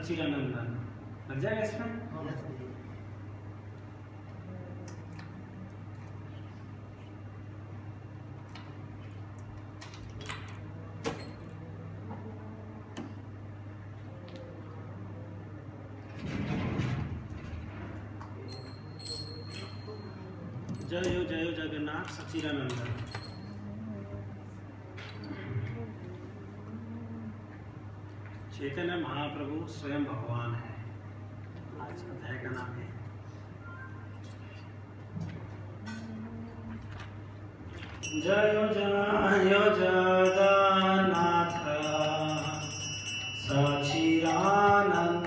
सच्चिदानंदन लग जाएगा इसमें। जय हो जगन्नाथ सच्चिदानंदन। चैतन्य महाप्रभु स्वयं भगवान है। आज अध्याय का नाम है जय जगन्नाथ सच्चिदानंदन।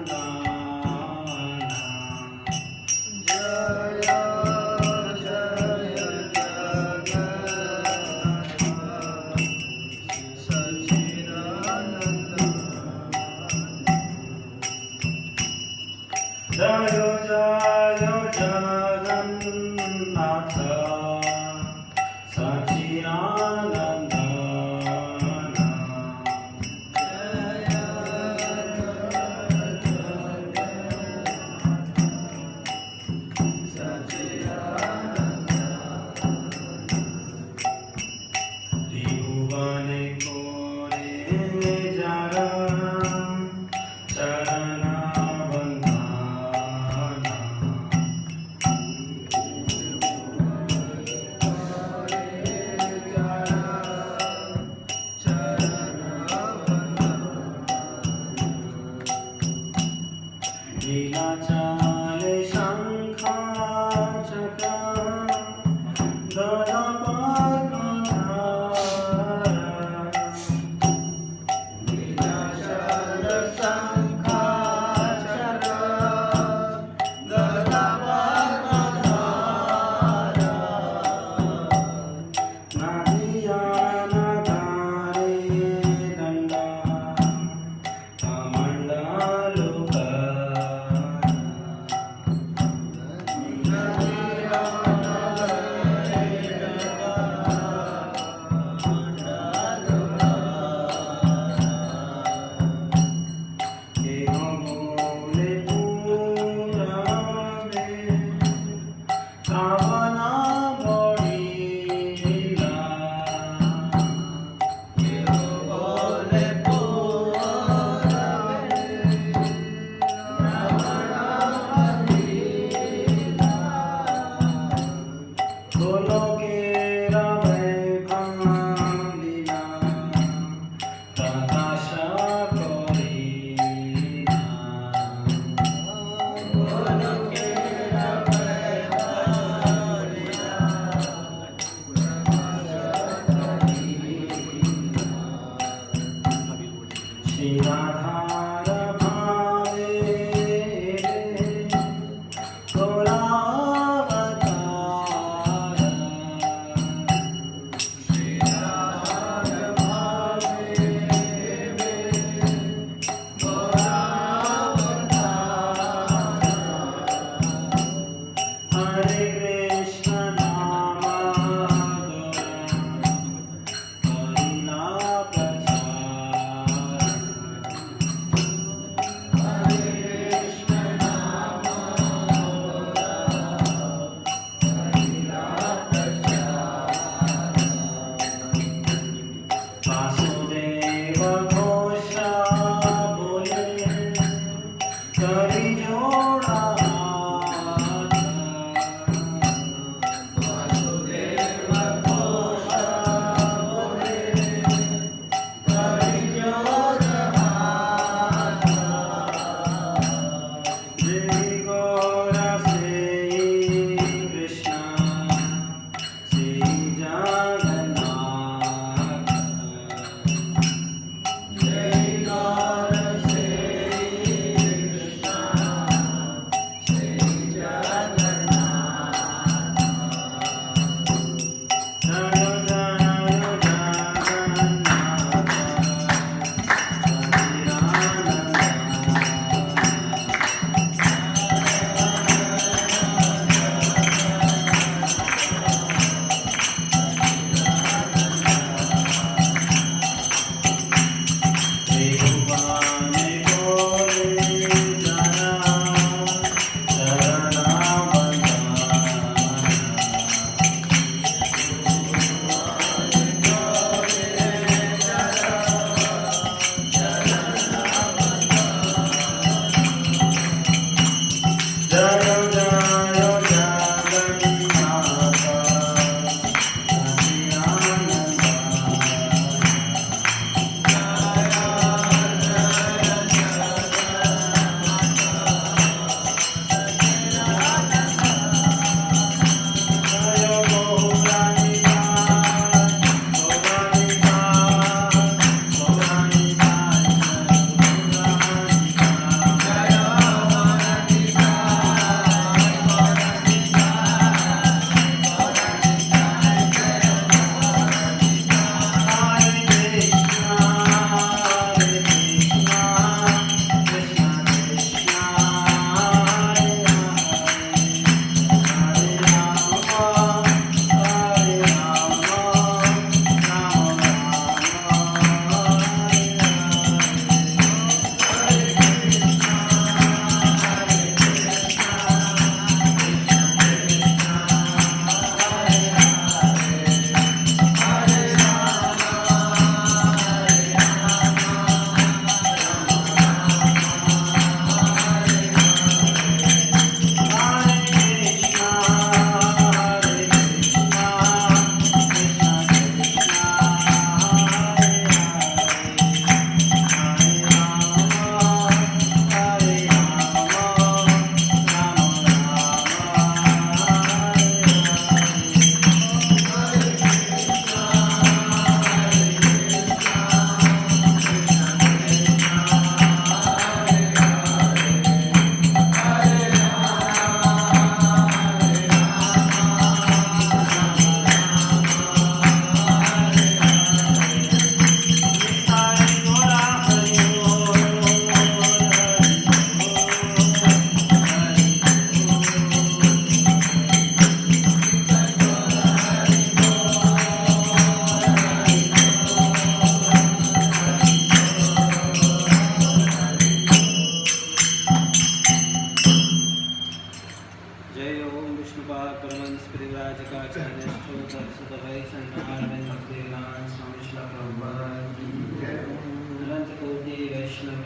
अनंत कोटि वैष्णव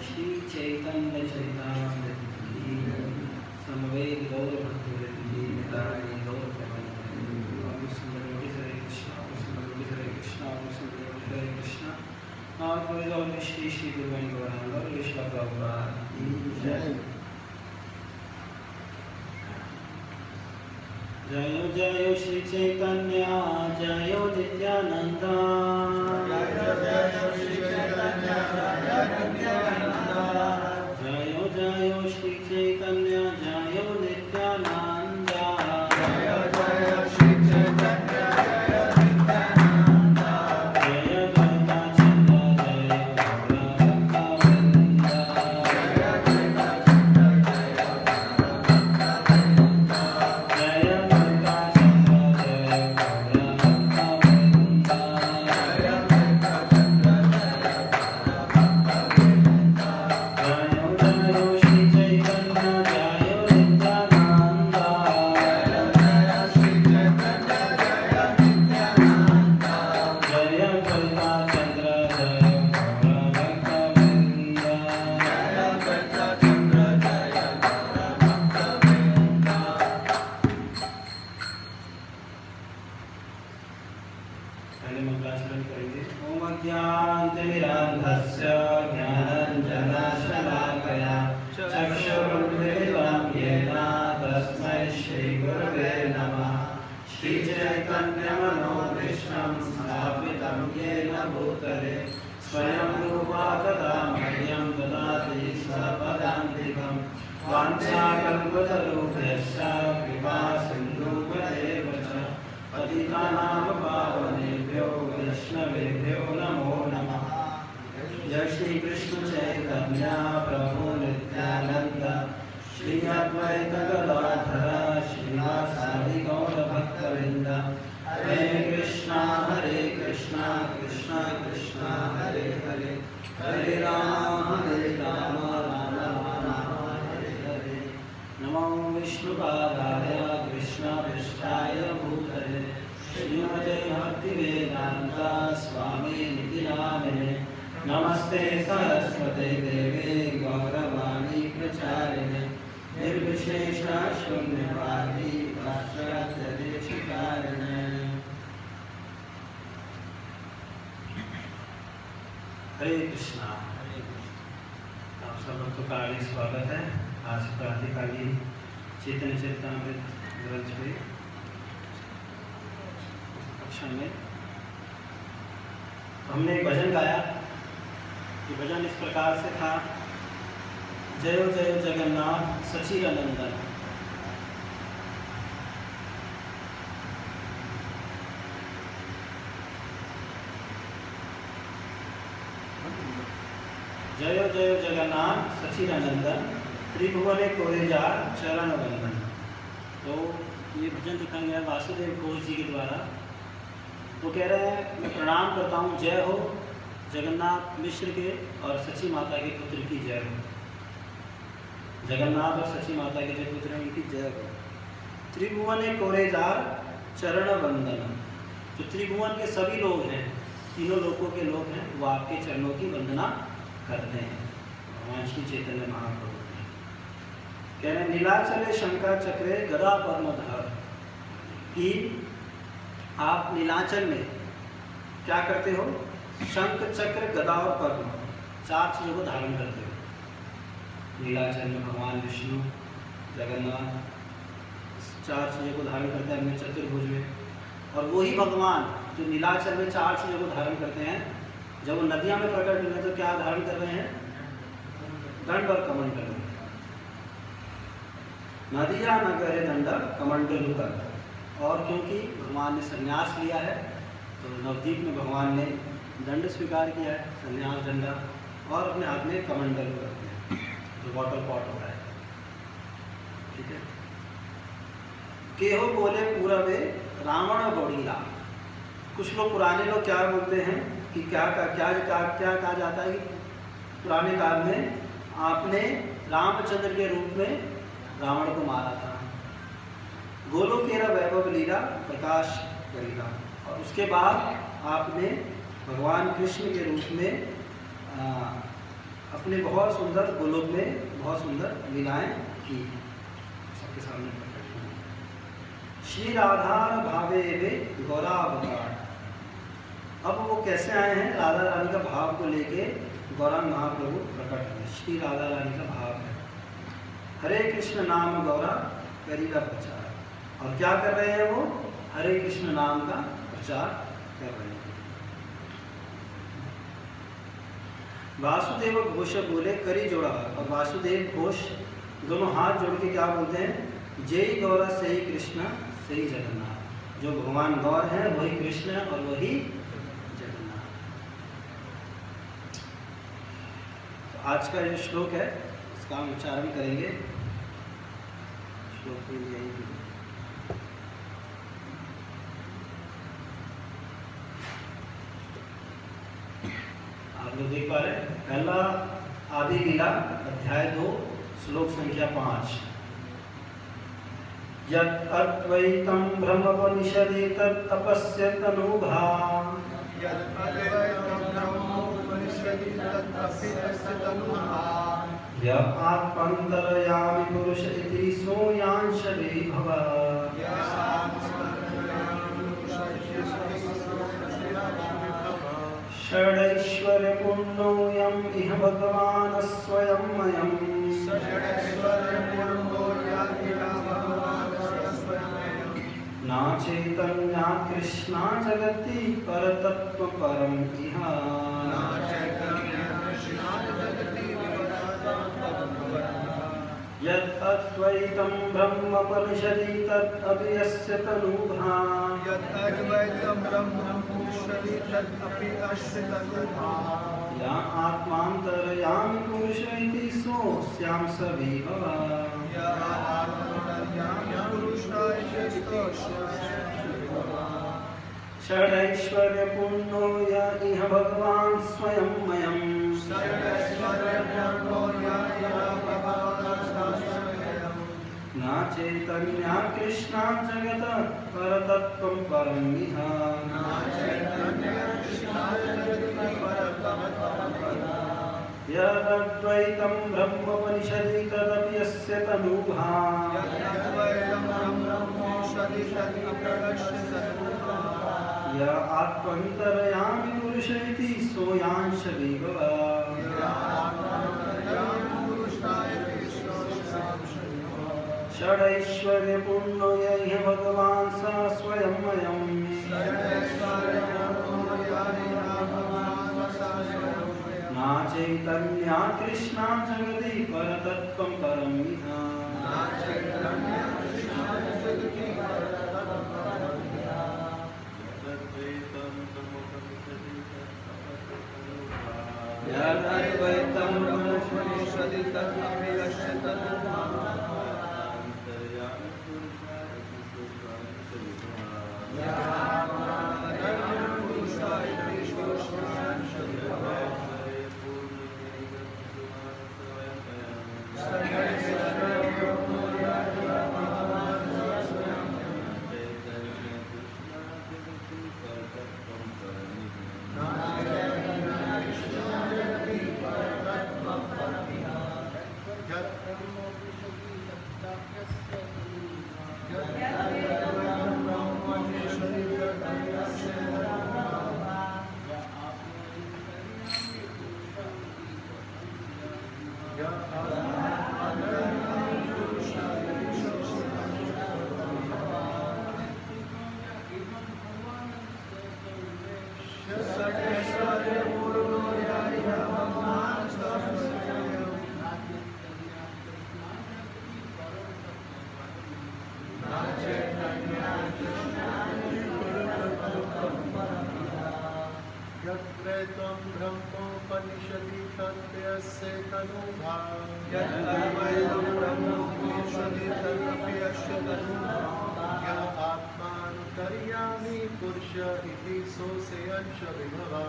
श्री चैतन्य चरितामृत समवेत गौर भक्तवृंदी निताय गौर प्रबंध सुंदर हरे कृष्णा सुंदर हरे कृष्णा सुंदर हरे कृष्णा और श्री श्री गुरुवाणी गौरांग विश्व प्रभुपाद की जय। जय जय श्री चैतन्य जय नित्यानंद जय जय श्री चैतन्य जय नित्यानंद जय जय श्री चैतन्य जय नित्यानंद जय जय श्री चैतन्य जय नित्यानंद जय द्वैता चंद्र जय गौरवृंद जय द्वैता चंद्र जय नमस्ते सरस्वते देवे गौरवाणी प्रचारिणे निर्विशेष शून्यवादी पाश्चात्यदेशिकारिणे। हरे कृष्णा। आप सब भक्तों का स्वागत है आज प्रातःकालीन चैतन्य चरितामृत ग्रंथ में कक्षा में। हमने एक भजन गाया। ये भजन इस प्रकार से था, जय जय जगन्नाथ सचिदानंदन। जय जय जगन्नाथ सचिदानंदन त्रिभुवने कोरेजार चरण वंदन। तो ये भजन दिखाया गया वासुदेव घोष जी के द्वारा। वो कह रहे हैं, मैं प्रणाम करता हूँ, जय हो जगन्नाथ मिश्र के और सची माता के पुत्र की जय हो। जगन्नाथ और सची माता के जो पुत्र हैं उनकी जय हो। त्रिभुवन कोरेजार चरण वंदन। जो त्रिभुवन के सभी लोग हैं, तीनों लोकों के लोग हैं, वो आपके चरणों की वंदना करते हैं। भगवान श्री चैतन्य महाप्रभु कह रहे हैं, नीलाचले शंका चक्रे गदा परमधर। कि आप नीलाचल में क्या करते हो? शंख चक्र गदा और पद्म, चार चीजों को धारण करते हो। नीलाचल में भगवान विष्णु जगन्नाथ चार चीजों को धारण करते हैं अपने चतुर्भुज में। और वही भगवान जो नीलाचल में चार चीजों को धारण करते हैं, जब वो नदियां में प्रकट हुए तो क्या धारण कर रहे हैं? दंड और कमंडल। नदिया न करे दंड कमंडल कर। और क्योंकि भगवान ने संन्यास लिया है तो नवद्वीप में भगवान ने दंड स्वीकार किया है, संन्यास दंडा, और अपने हाथ में कमंडल को रखते हैं जो वाटर पॉट होता है। ठीक है। केहो बोले पूरा वे रावण बौड़ीला। कुछ लोग पुराने लोग क्या बोलते हैं कि क्या कहा जाता है कि पुराने काल में आपने रामचंद्र के रूप में रावण को मारा था। गोलोकेरा वैभव लीला प्रकाश करेगा। और उसके बाद आपने भगवान कृष्ण के रूप में अपने बहुत सुंदर गोलोक में बहुत सुंदर लीलाएं की, सबके सामने प्रकट की। श्री राधा भावे वे गौरावतार। अब वो कैसे आए हैं? राधा रानी का भाव को लेके गौरांग महाप्रभु प्रकट हुए। श्री राधा रानी का भाव है हरे कृष्ण नाम गौरा करीला प्रचार। और क्या कर रहे हैं वो? हरे कृष्ण नाम का प्रचार कर रहे हैं। वासुदेव घोष बोले करी जोड़ा। और वासुदेव घोष दोनों हाथ जोड़ के क्या बोलते हैं? जय गौरा सही कृष्ण सही जगन्नाथ। जो भगवान गौर है वही कृष्ण है और वही जगन्नाथ। तो आज का जो श्लोक है इसका हम उच्चारण करेंगे। श्लोक के लिए आप लोग देख पा रहे हैं। पहला आदि लीला अध्याय 2 श्लोक संख्या 5। यत् अद्वैतं ब्रह्मोपनिषदि तत् अपश्यत् तनुभा। य आत्मन्तरयामि पुरुष इति सोयांश विभवा। षडैश्वर्यपूर्णोऽयम् इह भगवान् स्वयंमयम्। न चैतन्यात् कृष्णा जगति परतत्त्वपरम् इह। यत् अद्वैतं ब्रह्मोपनिषदि तत् अभ्यस्य तनुभा। या आत्मान्तरयामि पुरुष इति सोऽस्यां स विभवा। षडैश्वर्यपूर्णो य इह भगवान् स्वयंमयम्। न चैतन्या कृष्णा जगत परतत्त्वं परम् इह। यदद्वैतं ब्रह्मोपनिषदि तदप्यस्य तनुभा। य आत्मन्तरयामि पुरुष इति सोयांश विभवा। षडैश्वर्यपूर्णो य इह भगवान् स स्वयंमयम्। न चैतन्या कृष्णा जगति परतत्त्वं परम् इह। यद्वैतं ब्रह्मोपनिषदि तदप्यस्य तनुभा। यद्वैतं ब्रह्मोपनिषदि तदप्यस्य तनुभा। य आत्मान्तर्यामि पुरुष इति सोऽस्यांश विभवा।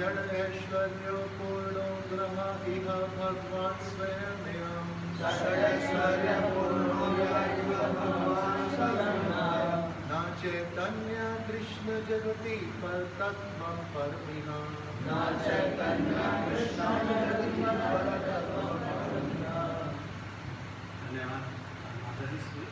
षडैश्वर्यो पूर्णो ब्रह्म इह भगवान् स्वयमेवम् न चैतन्य कृष्ण जगति परतत्त्वं परमिह धन्यवाद माता जी से।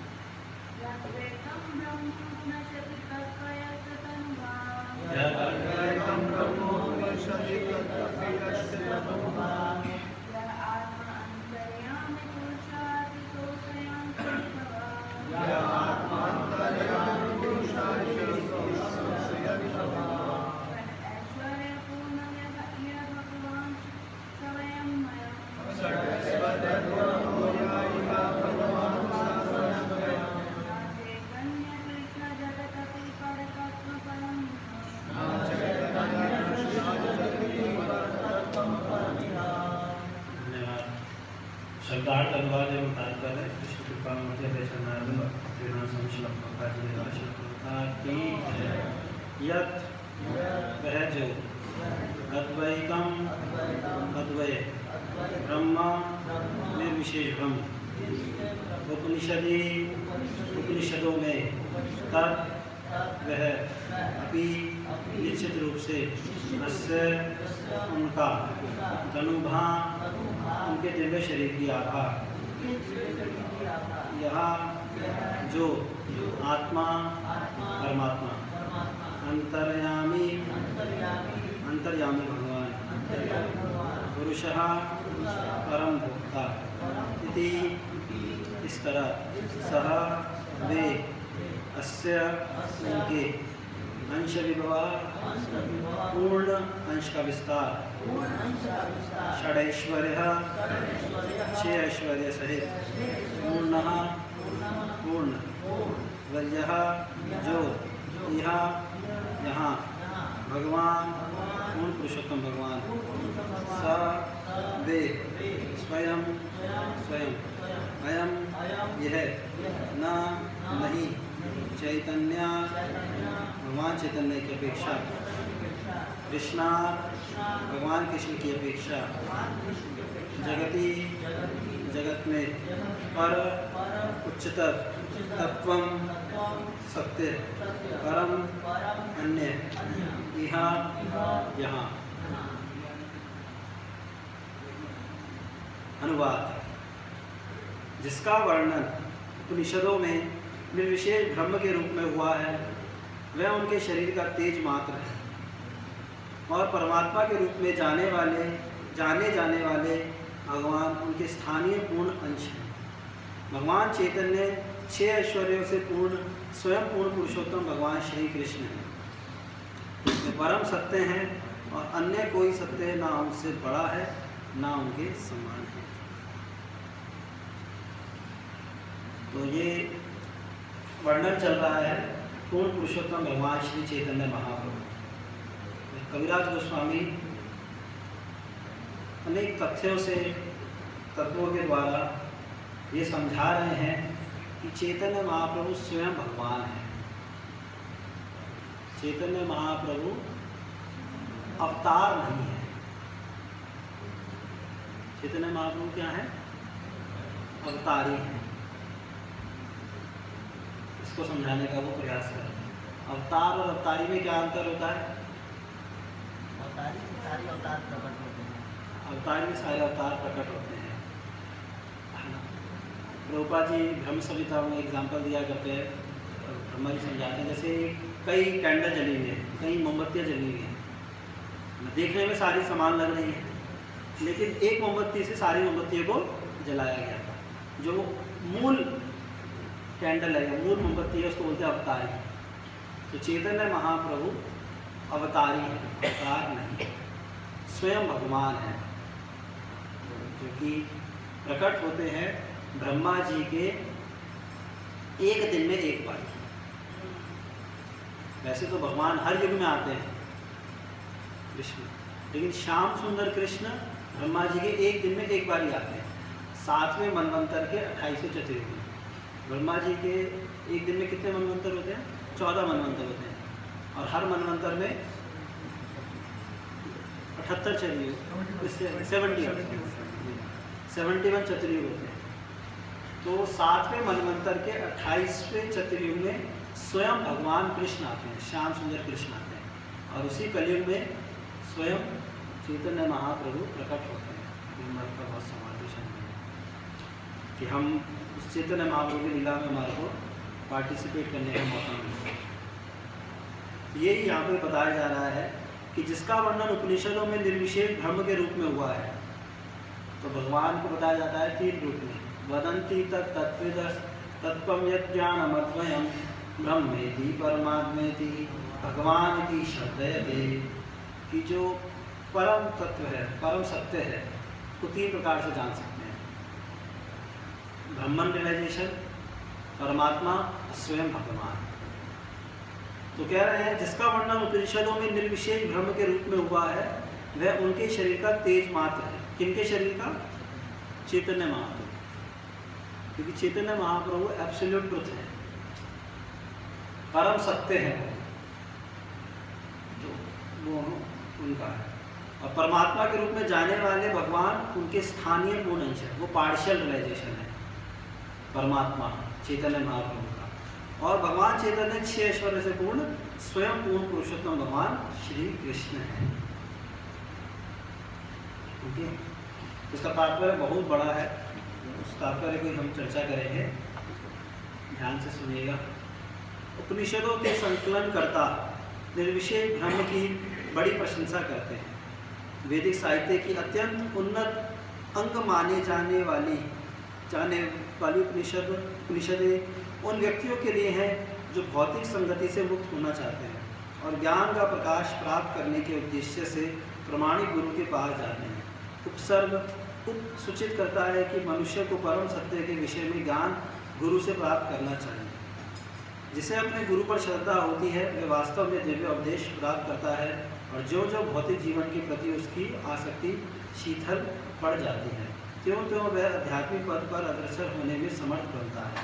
शब्दार्थ अनुवाद एवं तात्पर्य कृष्ण कृपा मुझे देशनार्द भक्तिनाम संशलभ की यत वह जो अद्वैतम अद्वय ब्रह्म निर्विशेष ब्रह्म उपनिषदों में तत् वह अभी निश्चित रूप से अस्य उनका तनुभा उनके दिव्य शरीर की आभा यहाँ जो आत्मा परमात्मा अंतर्यामी भगवान पुरुषः परम भोक्ता इति इस तरह सह वे अस्य उनके अंश विभवा पूर्ण अंश का विस्तार षडैश्वर्य 6 ऐश्वर्य सहित पूर्ण वह जो यहाँ भगवान पूर्ण पुरुषोत्तम भगवान स वे स्वयं अयम यह नहीं चैतन्य भगवान चैतन्य की अपेक्षा कृष्णा भगवान कृष्ण की अपेक्षा जगत में पर उच्चतर तत्वम सत्य परम अन्य यहाँ अनुवाद जिसका वर्णन उपनिषदों में निर्विशेष ब्रह्म के रूप में हुआ है वह उनके शरीर का तेज मात्र है और परमात्मा के रूप में जाने जाने वाले भगवान उनके स्थानीय पूर्ण अंश हैं। भगवान चैतन्य 6 ऐश्वर्यों से पूर्ण स्वयं पूर्ण पुरुषोत्तम भगवान श्री कृष्ण हैं। वे परम सत्य हैं और अन्य कोई सत्य ना उनसे बड़ा है ना उनके समान है। तो ये वर्णन चल रहा है पूर्ण पुरुषोत्तम भगवान श्री चैतन्य महाप्रभु। कविराज गोस्वामी अनेक तथ्यों से तत्वों के द्वारा ये समझा रहे हैं कि चैतन्य महाप्रभु स्वयं भगवान है। चैतन्य महाप्रभु अवतार नहीं है। चैतन्य महाप्रभु क्या है? अवतारी है। इसको समझाने का वो प्रयास कर रहे हैं। अवतार और अवतारी में क्या अंतर होता है? अवतारी में सारे अवतार प्रकट होते हैं। अवतार में सारे अवतार प्रकट होते हैं। प्रभुपाद जी ब्रह्म संहिता में एग्जाम्पल दिया करते हैं, ब्रह्मा जी समझाते हैं। जैसे कई कैंडल जली हुई हैं, कई मोमबत्तियाँ जली हुई हैं, देखने में सारी समान लग रही हैं, लेकिन एक मोमबत्ती से सारी मोमबत्तियों को जलाया गया था। जो मूल कैंडल है, मूल मोमबत्ती है, उसको बोलते हैं अवतारी। तो चैतन्य महाप्रभु अवतारी है, अवतार नहीं, स्वयं भगवान है, जो कि प्रकट होते हैं ब्रह्मा जी के एक दिन में एक बार। वैसे तो भगवान हर युग में आते हैं कृष्ण, लेकिन श्याम सुंदर कृष्ण ब्रह्मा जी के एक दिन में एक बार ही आते हैं। 7वें मनवंतर के 28वें चतुर्युग में ब्रह्मा जी के एक दिन में कितने मनवंतर होते हैं? 14 मनवंतर होते हैं, और हर मनवंतर में 78 चतुर्युग, 71 चतुर्युग होते हैं। तो 7वें मनवंतर के 28वें चतुर्युग में स्वयं भगवान कृष्ण आते हैं, श्याम सुंदर कृष्ण आते हैं, और उसी कलयुग में स्वयं चैतन्य महाप्रभु प्रकट होते हैं। हमारे का बहुत समावेशन है कि हम उस चैतन्य महाप्रभु की लीला में हमारे को पार्टिसिपेट करने का मौका मिलता है। यही यहाँ पे बताया जा रहा है कि जिसका वर्णन उपनिषदों में निर्विशेष ब्रह्म के रूप में हुआ है, तो भगवान को बताया जाता है 3 रूप में। वदंती तत्त्वविदः तत्त्वं यत् ज्ञानमद्वयं ब्रह्मेति परमात्मेति भगवानिति शब्दयते, कि जो परम तत्व है, परम सत्य है, उसको 3 प्रकार से जान सकते हैं। ब्रह्मन रियलाइजेशन, परमात्मा, स्वयं भगवान। तो कह रहे हैं जिसका वर्णन उपनिषदों में निर्विशेष ब्रह्म के रूप में हुआ है, वह उनके शरीर का तेज मात्र है। किनके शरीर का? चैतन्य महाप्रभु, क्योंकि चैतन्य महाप्रभु एब्सोल्यूट ट्रुथ है, परम सत्य है, तो वो उनका है। और परमात्मा के रूप में जाने वाले भगवान उनके स्थानीय पूर्ण अंश है, वो पार्शियल रियलाइजेशन है परमात्मा चैतन्य महाप्रभु का। और भगवान चैतन्य 6 ऐश्वर्य से पूर्ण स्वयं पूर्ण पुरुषोत्तम भगवान श्री कृष्ण है। ओके, इसका तात्पर्य बहुत बड़ा है, उस तात्पर्य की हम चर्चा करेंगे, ध्यान से सुनिएगा। उपनिषदों के संकलनकर्ता निर्विशेष ब्रह्म की बड़ी प्रशंसा करते हैं। वैदिक साहित्य की अत्यंत उन्नत अंग माने जाने वाली उपनिषदें उन व्यक्तियों के लिए हैं जो भौतिक संगति से मुक्त होना चाहते हैं और ज्ञान का प्रकाश प्राप्त करने के उद्देश्य से प्रमाणिक गुरु के पास जाते हैं। उपसर्ग सूचित करता है कि मनुष्य को परम सत्य के विषय में ज्ञान गुरु से प्राप्त करना चाहिए। जिसे अपने गुरु पर श्रद्धा होती है, वह वास्तव में दिव्य उपदेश प्राप्त करता है, और जो जो भौतिक जीवन के प्रति उसकी आसक्ति शीतल पड़ जाती है, त्यों त्यों वह आध्यात्मिक पद पर अग्रसर होने में समर्थ बनता है।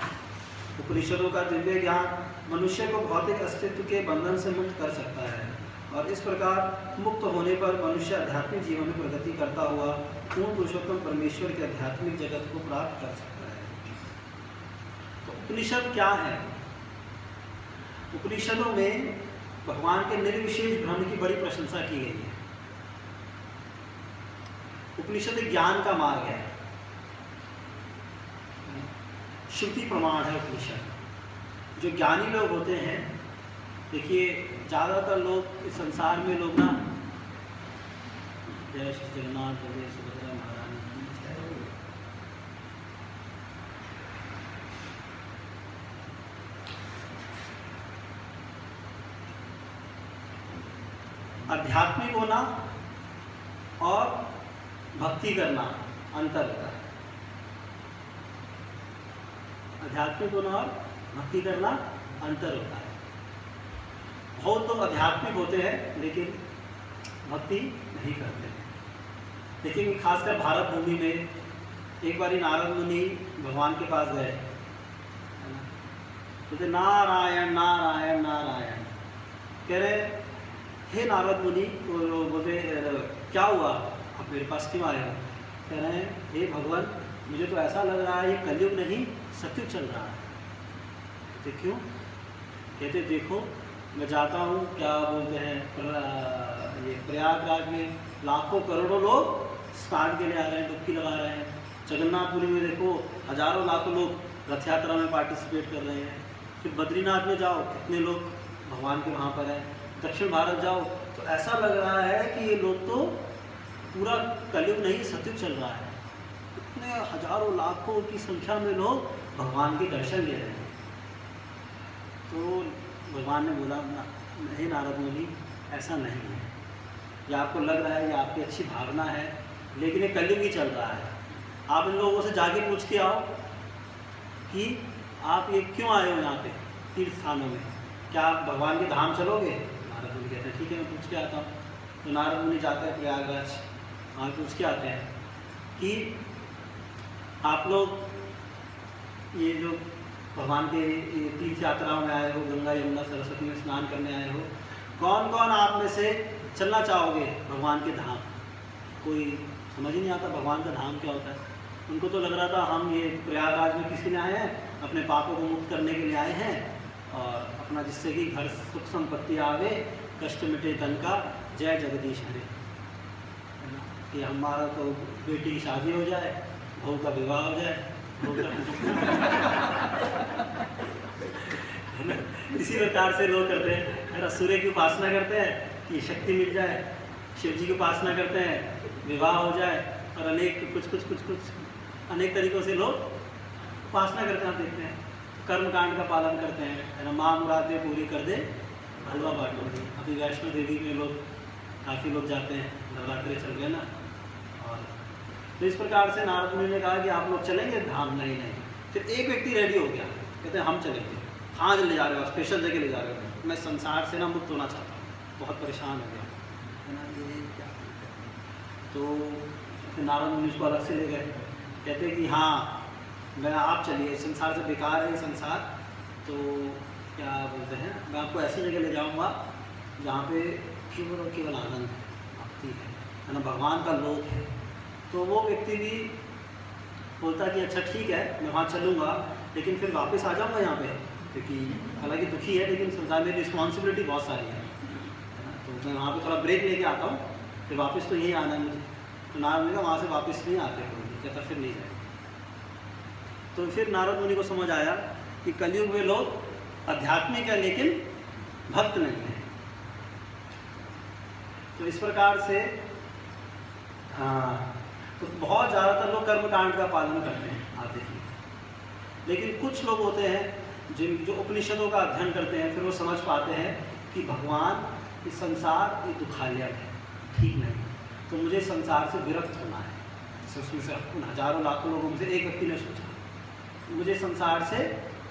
उपनिषदों का दिव्य ज्ञान मनुष्य को भौतिक अस्तित्व के बंधन से मुक्त कर सकता है, और इस प्रकार मुक्त होने पर मनुष्य आध्यात्मिक जीवन में प्रगति करता हुआ पूर्ण पुरुषोत्तम परमेश्वर के आध्यात्मिक जगत को प्राप्त कर सकता है। तो उपनिषद क्या है? उपनिषदों में भगवान के निर्विशेष ब्रह्म की बड़ी प्रशंसा की गई है। उपनिषद ज्ञान का मार्ग है, श्रुति प्रमाण है उपनिषद। जो ज्ञानी लोग होते हैं, देखिए ज़्यादातर लोग इस संसार में लोग ना, जय श्री जगन्नाथ जय सुभद्रा महारानी की जय। आध्यात्मिक होना और भक्ति करना अंतर होता है। आध्यात्मिक होना और भक्ति करना अंतर होता है। बहुत लोग आध्यात्मिक होते हैं लेकिन भक्ति नहीं करते हैं। लेकिन खासकर भारत भूमि में एक बार नारद मुनि भगवान के पास गए, तो नारायण नारायण नारायण कह रहे, हे नारद मुनि, बोलते क्या हुआ, आप मेरे पास क्यों आए हो? कह रहे हैं, हे भगवान, मुझे तो ऐसा लग रहा है ये कलयुग नहीं सतयुग चल रहा है। कहते क्यों? कहते देखो मैं जाता हूँ, क्या बोलते हैं, ये प्रयागराज में लाखों करोड़ों लोग स्नान के लिए आ रहे हैं, डुबकी लगा रहे हैं। जगन्नाथपुरी में देखो हजारों लाखों लोग रथ यात्रा में पार्टिसिपेट कर रहे हैं। फिर बद्रीनाथ में जाओ, कितने लोग भगवान के वहाँ पर हैं। दक्षिण भारत जाओ तो ऐसा लग रहा है कि ये लोग तो पूरा कलयुग नहीं सतयुग चल रहा है। इतने हजारों लाखों की संख्या में लोग भगवान के दर्शन ले रहे हैं। तो भगवान ने बोला, नहीं नारद मुनि, ऐसा नहीं है। ये आपको लग रहा है, ये आपकी अच्छी भावना है, लेकिन ये कलयुग ही चल रहा है। आप इन लोगों से जाके पूछ के आओ कि आप ये क्यों आए हो यहाँ पे तीर्थ स्थानों में, क्या आप भगवान के धाम चलोगे? नारद मुनि कहते हैं ठीक है, मैं पूछ के आता हूँ। तो नारद मुनि जाते हैं प्रयागराज, वहाँ पूछ के आते हैं कि आप लोग ये जो भगवान के तीर्थ यात्राओं में आए हो, गंगा यमुना सरस्वती में स्नान करने आए हो, कौन कौन आप में से चलना चाहोगे भगवान के धाम? कोई समझ ही नहीं आता भगवान का धाम क्या होता है। उनको तो लग रहा था हम ये प्रयागराज में किसी ने आए हैं, अपने पापों को मुक्त करने के लिए आए हैं और अपना जिससे कि घर सुख संपत्ति आवे, कष्ट मिटे तन का, जय जगदीश हरे, है ना। कि हमारा तो बेटी की शादी हो जाए, बहू का विवाह हो जाए, बहू का है ना। इसी प्रकार से लोग करते हैं, है ना। सूर्य की उपासना करते हैं कि शक्ति मिल जाए, शिव जी की उपासना करते हैं विवाह हो जाए, और अनेक कुछ अनेक तरीक़ों से लोग उपासना करते हैं। आप देखते हैं कर्म कांड का पालन करते हैं, है ना। माँ मुरादें पूरी कर दे हलवा बांटो। अभी वैष्णो देवी में लोग काफ़ी लोग जाते हैं, नवरात्रि चल गए ना। और तो इस प्रकार से नारद मुनि ने कहा कि आप लोग चलेंगे धाम? नहीं। फिर एक व्यक्ति रेडी हो गया, कहते हैं हम चलेंगे। कहाँ ले जा रहे हो? स्पेशल जगह ले जा रहे हो? मैं संसार से ना मुक्त होना चाहता हूँ, बहुत परेशान हो गया, है ना। ये क्या? तो फिर नारद मुनि उसको अलग से ले गए, कहते हैं कि हाँ मैं आप चलिए, संसार से बेकार है ये संसार, तो क्या बोलते हैं, मैं आपको ऐसी जगह ले जाऊँगा जहाँ पे केवल और केवल आनंद है, भक्ति है ना, भगवान का लोक है। तो वो व्यक्ति भी बोलता कि अच्छा ठीक है मैं वहाँ चलूँगा, लेकिन फिर वापस आ जाऊँगा यहाँ पे, क्योंकि हालांकि दुखी है लेकिन संसार में रिस्पॉन्सिबिलिटी बहुत सारी है ना। तो मैं वहाँ पे थोड़ा ब्रेक लेके आता हूँ, फिर वापस तो यही आना है मुझे। तो नारद मुनि का वहाँ से वापस नहीं आते, कहता फिर नहीं जाए। तो फिर नारद मुनि को समझ आया कि कलयुग में लोग आध्यात्मिक है लेकिन भक्त नहीं है। तो इस प्रकार से तो बहुत ज़्यादातर लोग कर्मकांड का पालन करते हैं, आप देखिए। लेकिन कुछ लोग होते हैं जो उपनिषदों का अध्ययन करते हैं, फिर वो समझ पाते हैं कि भगवान इस संसार ये दुखालय है, ठीक नहीं, तो मुझे संसार से विरक्त होना है। जैसे उसमें से उन हजारों लाखों लोगों में से एक व्यक्ति ने सोचा मुझे संसार से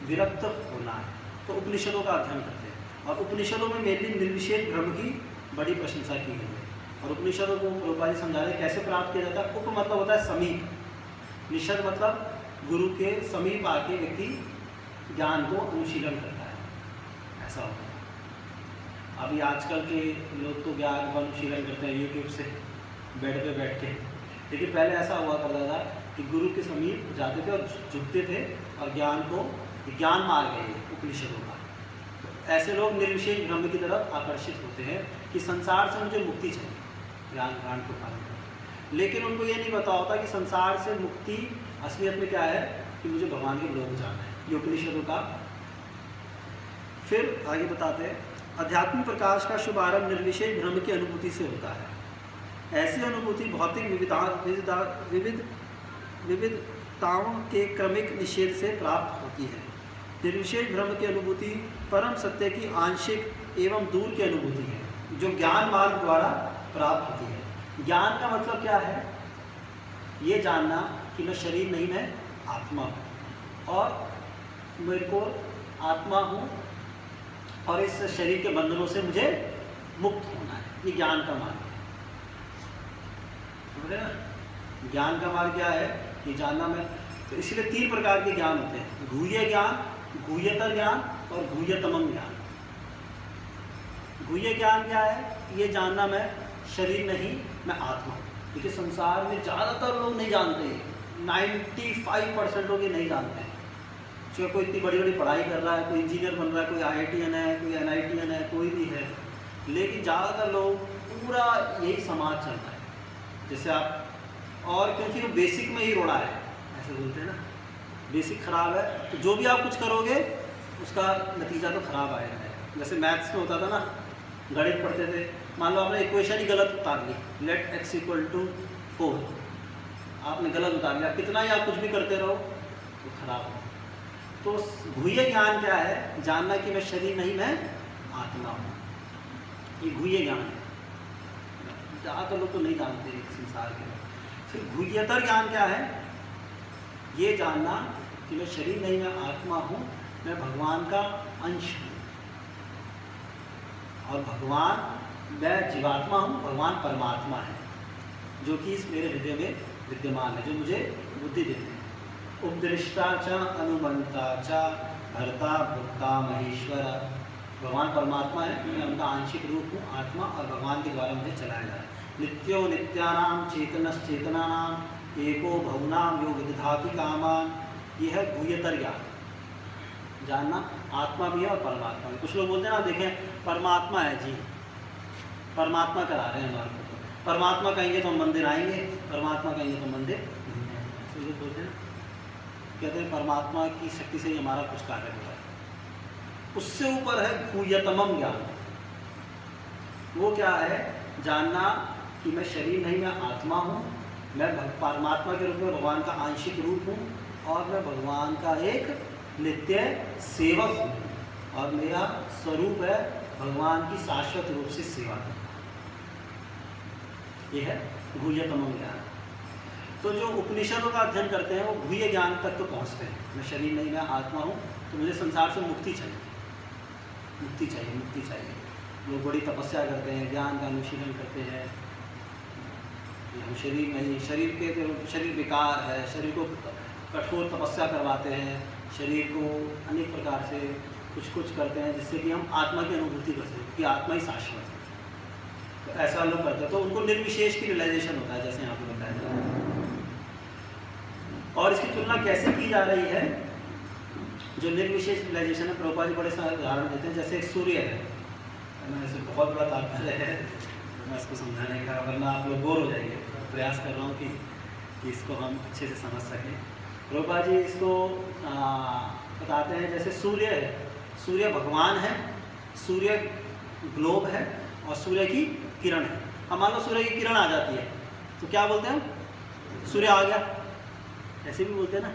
विरक्त होना है, तो उपनिषदों का अध्ययन करते हैं। और उपनिषदों में मेनली निर्विशेष ब्रह्म की बड़ी प्रशंसा की गई है। और उपनिषदों को प्रभुपाद जी समझा रहे कैसे प्राप्त किया जाता है। उप मतलब होता है समीप, निषद मतलब गुरु के समीप आके व्यक्ति ज्ञान को अनुशीलन करता है, ऐसा होता है। अभी आजकल के लोग तो ज्ञान का अनुशीलन करते हैं यूट्यूब से बेड पे बैठ के, लेकिन पहले ऐसा हुआ करता था कि गुरु के समीप जाते थे और झुकते थे और ज्ञान मार्ग है उपनिषदों का। तो ऐसे लोग निर्विशेष ब्रह्म की तरफ आकर्षित होते हैं कि संसार से मुझे मुक्ति चाहिए, ज्ञान कांड को पालन कर। लेकिन उनको ये नहीं पता होता कि संसार से मुक्ति असलियत में क्या है, कि मुझे भगवान के लोक जाना है, ये उपनिषदों का। फिर आगे बताते हैं, आध्यात्मिक प्रकाश का शुभारंभ निर्विशेष ब्रह्म की अनुभूति से होता है। ऐसी अनुभूति भौतिक विविधताओं के क्रमिक निषेध से प्राप्त होती है। निर्विशेष ब्रह्म की अनुभूति परम सत्य की आंशिक एवं दूर की अनुभूति है, जो ज्ञान मार्ग द्वारा प्राप्त होती है। ज्ञान का मतलब क्या है? ये जानना कि मैं शरीर नहीं, मैं आत्मा हूँ और मेरे को आत्मा हूँ और इस शरीर के बंधनों से मुझे मुक्त होना है। ये ज्ञान का मार्ग है, समझे ना। ज्ञान का मार्ग क्या है? ये जानना मैं। तो इसलिए 3 प्रकार के ज्ञान होते हैं, गुह्य ज्ञान, गुह्यतर ज्ञान और गुह्यतमम ज्ञान। गुह्य ज्ञान क्या है? ये जानना मैं शरीर नहीं, मैं आत्मा हूँ। देखिए संसार में ज़्यादातर लोग नहीं जानते, 95% लोग ये नहीं जानते हैं। चाहे कोई इतनी बड़ी बड़ी पढ़ाई कर रहा है, कोई इंजीनियर बन रहा है, कोई IITian है, कोई NITian है, कोई भी है, लेकिन ज़्यादातर लोग पूरा यही समाज चल रहा है जैसे आप। और क्योंकि वो बेसिक में ही रोड़ा है, ऐसे बोलते हैं ना, बेसिक ख़राब है तो जो भी आप कुछ करोगे उसका नतीजा तो ख़राब आएगा। जैसे मैथ्स में होता था ना, गणित पढ़ते थे, मान लो आपने इक्वेशन ही गलत उतार ली, लेट x = 4, आपने गलत उतार लिया, कितना ही आप कुछ भी करते रहो तो खराब हो। तो गुह्य ज्ञान क्या है? जानना कि मैं शरीर नहीं, मैं आत्मा हूँ, ये गुह्य ज्ञान है। ज़्यादातर लोग तो नहीं जानते संसार के। फिर गुह्यतर ज्ञान क्या है? ये जानना कि मैं शरीर नहीं, मैं आत्मा हूँ, मैं भगवान का अंश हूँ और भगवान, मैं जीवात्मा हूँ, भगवान परमात्मा है जो कि इस मेरे हृदय में विद्यमान है, जो मुझे बुद्धि देते हैं। उपदृष्टा च अनुमंता च भर्ता भोक्ता महेश्वर। भगवान परमात्मा है, मैं उनका आंशिक रूप हूँ, आत्मा, और भगवान के द्वारा मुझे चलाया जा रहा है। नित्यो नित्यानां चेतनश्चेतनानां एको भवनां यो विदधाति कामान। ये है गुह्यतर ज्ञान, जानना आत्मा भी है और परमात्मा भी। कुछ लोग बोलते हैं ना, देखें परमात्मा है जी, परमात्मा करा रहे हैं हमारे को, परमात्मा कहेंगे तो हम मंदिर आएंगे, परमात्मा कहेंगे तो मंदिर नहीं आएंगे। ऐसे लोग बोलते हैं, कहते हैं परमात्मा की शक्ति से ही हमारा कुछ कार्य हो रहा है। उससे ऊपर है गुह्यतमम ज्ञान। वो क्या है? जानना कि मैं शरीर नहीं, मैं आत्मा हूँ, मैं परमात्मा के रूप में भगवान का आंशिक रूप हूँ, और मैं भगवान का एक नित्य सेवक हूँ, और मेरा स्वरूप है भगवान की शाश्वत रूप से सेवा करना। यह है गुह्यतमम ज्ञान। तो जो उपनिषदों का अध्ययन करते हैं वो गुह्य ज्ञान तक तो पहुँचते हैं। मैं शरीर नहीं, मैं आत्मा हूँ, तो मुझे संसार से मुक्ति चाहिए, मुक्ति चाहिए, मुक्ति चाहिए। लोग बड़ी तपस्या करते हैं, ज्ञान का अनुशीलन करते हैं, हम शरीर नहीं, शरीर के शरीर विकार है, शरीर को कठोर तपस्या करवाते हैं, शरीर को अनेक प्रकार से कुछ करते हैं जिससे कि हम आत्मा की अनुभूति कर सकें कि आत्मा ही शाश्वत है। तो ऐसा लोग करते हैं, तो उनको निर्विशेष की रियलाइजेशन होता है, जैसे यहाँ पे बताया जा रहा है। और इसकी तुलना कैसे की जा रही है? जो निर्विशेष रियलाइजेशन है, प्रभुपाद जी बड़े सारे उदाहरण देते हैं। जैसे एक सूर्य है ना, ऐसे बहुत बड़ा तात्पर्य है, मैं इसको समझाने का, वरना आप लोग बोर हो जाएंगे। प्रयास कर रहा हूँ कि इसको हम अच्छे से समझ सकें। प्रभुपाद जी इसको बताते हैं, जैसे सूर्य है, सूर्य भगवान है, सूर्य ग्लोब है, और सूर्य की किरण है। अब मान लो सूर्य की किरण आ जाती है तो क्या बोलते हैं हम? सूर्य आ गया, ऐसे भी बोलते हैं ना,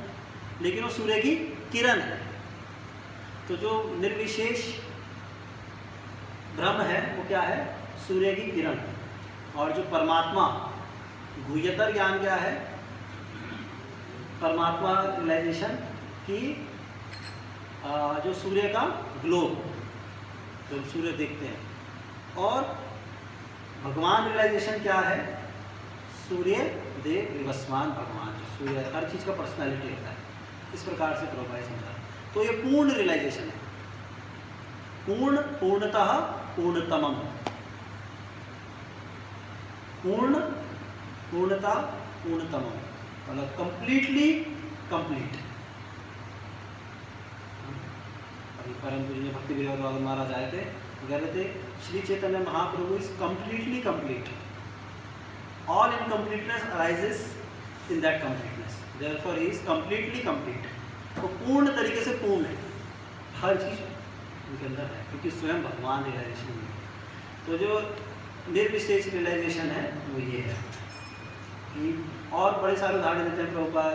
लेकिन वो सूर्य की किरण है। तो जो निर्विशेष ब्रह्म है वो क्या है? सूर्य की किरण। और जो परमात्मा, गुह्यतर ज्ञान क्या है? परमात्मा रियलाइजेशन की जो सूर्य का ग्लोब, जो सूर्य देखते हैं। और भगवान रियलाइजेशन क्या है? सूर्य देव विवस्वान भगवान, जो सूर्य हर चीज़ का पर्सनैलिटी होता है। इस प्रकार से प्रभुपाद समझा। तो ये पूर्ण रियलाइजेशन है, पूर्ण, पूर्णतः पूर्णतमम, पूर्ण, पूर्णता, पूर्णतमम, मतलब कंप्लीटली कंप्लीट। अभी परम पूज्य भक्ति विनोद महाराज आए थे, कह रहे थे Shri Chaitanya Mahaprabhu is completely complete. All incompleteness arises in that completeness, therefore he is completely complete. तो पूर्ण तरीके से पूर्ण है, हर चीज़ उनके अंदर है, क्योंकि स्वयं भगवान रियलाइजेशन है। तो जो निर्विशेष रियलाइजेशन है वो ये है कि, और बड़े सारे उदाहरण देते हैं प्रभुपाद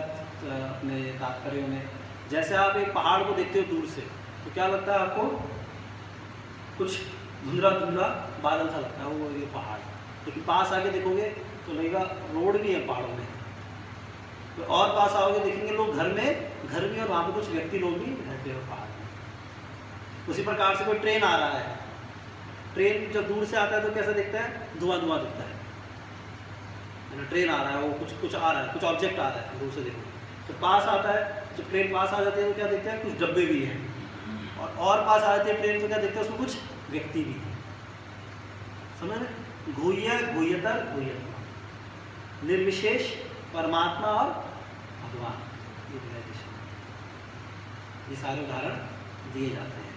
अपने तात्पर्यों में। जैसे आप एक पहाड़ को देखते हो दूर से, तो क्या लगता है आपको? कुछ धुंधला धुंधला बादल सा लगता है, वो ये पहाड़। लेकिन पास आके देखोगे तो लगेगा रोड भी है पहाड़ों में। तो और पास आओगे देखेंगे लोग घर में, घर भी, और वहाँ पे कुछ व्यक्ति लोग भी रहते हो पहाड़ में। उसी प्रकार से कोई ट्रेन आ रहा है, ट्रेन जब दूर से आता है तो कैसा दिखता है? धुआं धुआं दिखता है ना। ट्रेन आ रहा है, वो कुछ आ रहा है, कुछ ऑब्जेक्ट आ रहा है दूर से देखो। तो पास आता है, जब ट्रेन पास आ जाती है तो क्या दिखता है? कुछ डब्बे भी हैं। और पास आ जाती है ट्रेन तो क्या दिखता है? उसमें कुछ व्यक्ति भी हैं। समझ रहे? गुह्य, गुह्यतर, गुह्यतम, निर्विशेष परमात्मा और भगवान, ये रियलाइजेशन, ये सारे उदाहरण दिए जाते हैं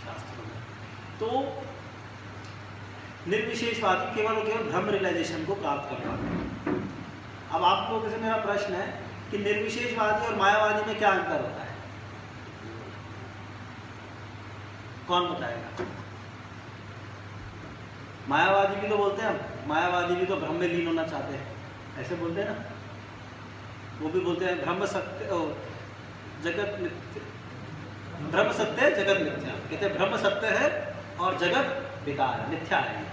शास्त्रों में। तो निर्विशेषवादी केवल और केवल ब्रह्म रियलाइजेशन को प्राप्त कर पाते हैं। अब आप लोगों से मेरा प्रश्न है कि निर्विशेषवादी और मायावादी में क्या अंतर होता है? कौन बताएगा? मायावादी भी तो बोलते हैं, मायावादी भी तो ब्रह्म में लीन होना चाहते हैं, ऐसे बोलते हैं ना। वो भी बोलते हैं ब्रह्म सत्य, जगत मिथ्या, ब्रह्म सत्य जगत मिथ्या। कहते हैं ब्रह्म सत्य है और जगत बेकार है, मिथ्या है।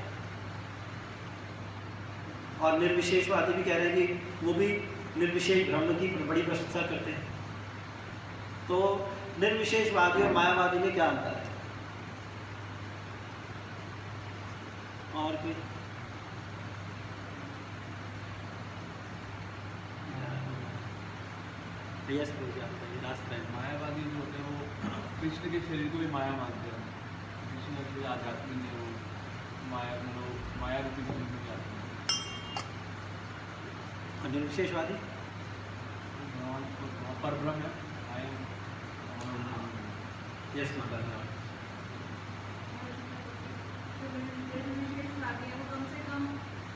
और निर्विशेषवादी भी कह रहे हैं कि वो भी निर्विशेष ब्रह्म की बड़ी प्रशंसा करते हैं। तो निर्विशेषवादी और मायावादी में क्या अंतर है? और भी मायावादी जो होते हैं वो कृष्ण के शरीर को भी माया मानते हैं। कृष्ण के आध्यात्मिक है, वो माया, मतलब माया रूपी में जाते हैं। और निर्विशेषवादी पर ब्रह्म है यस माता जी। कम से कम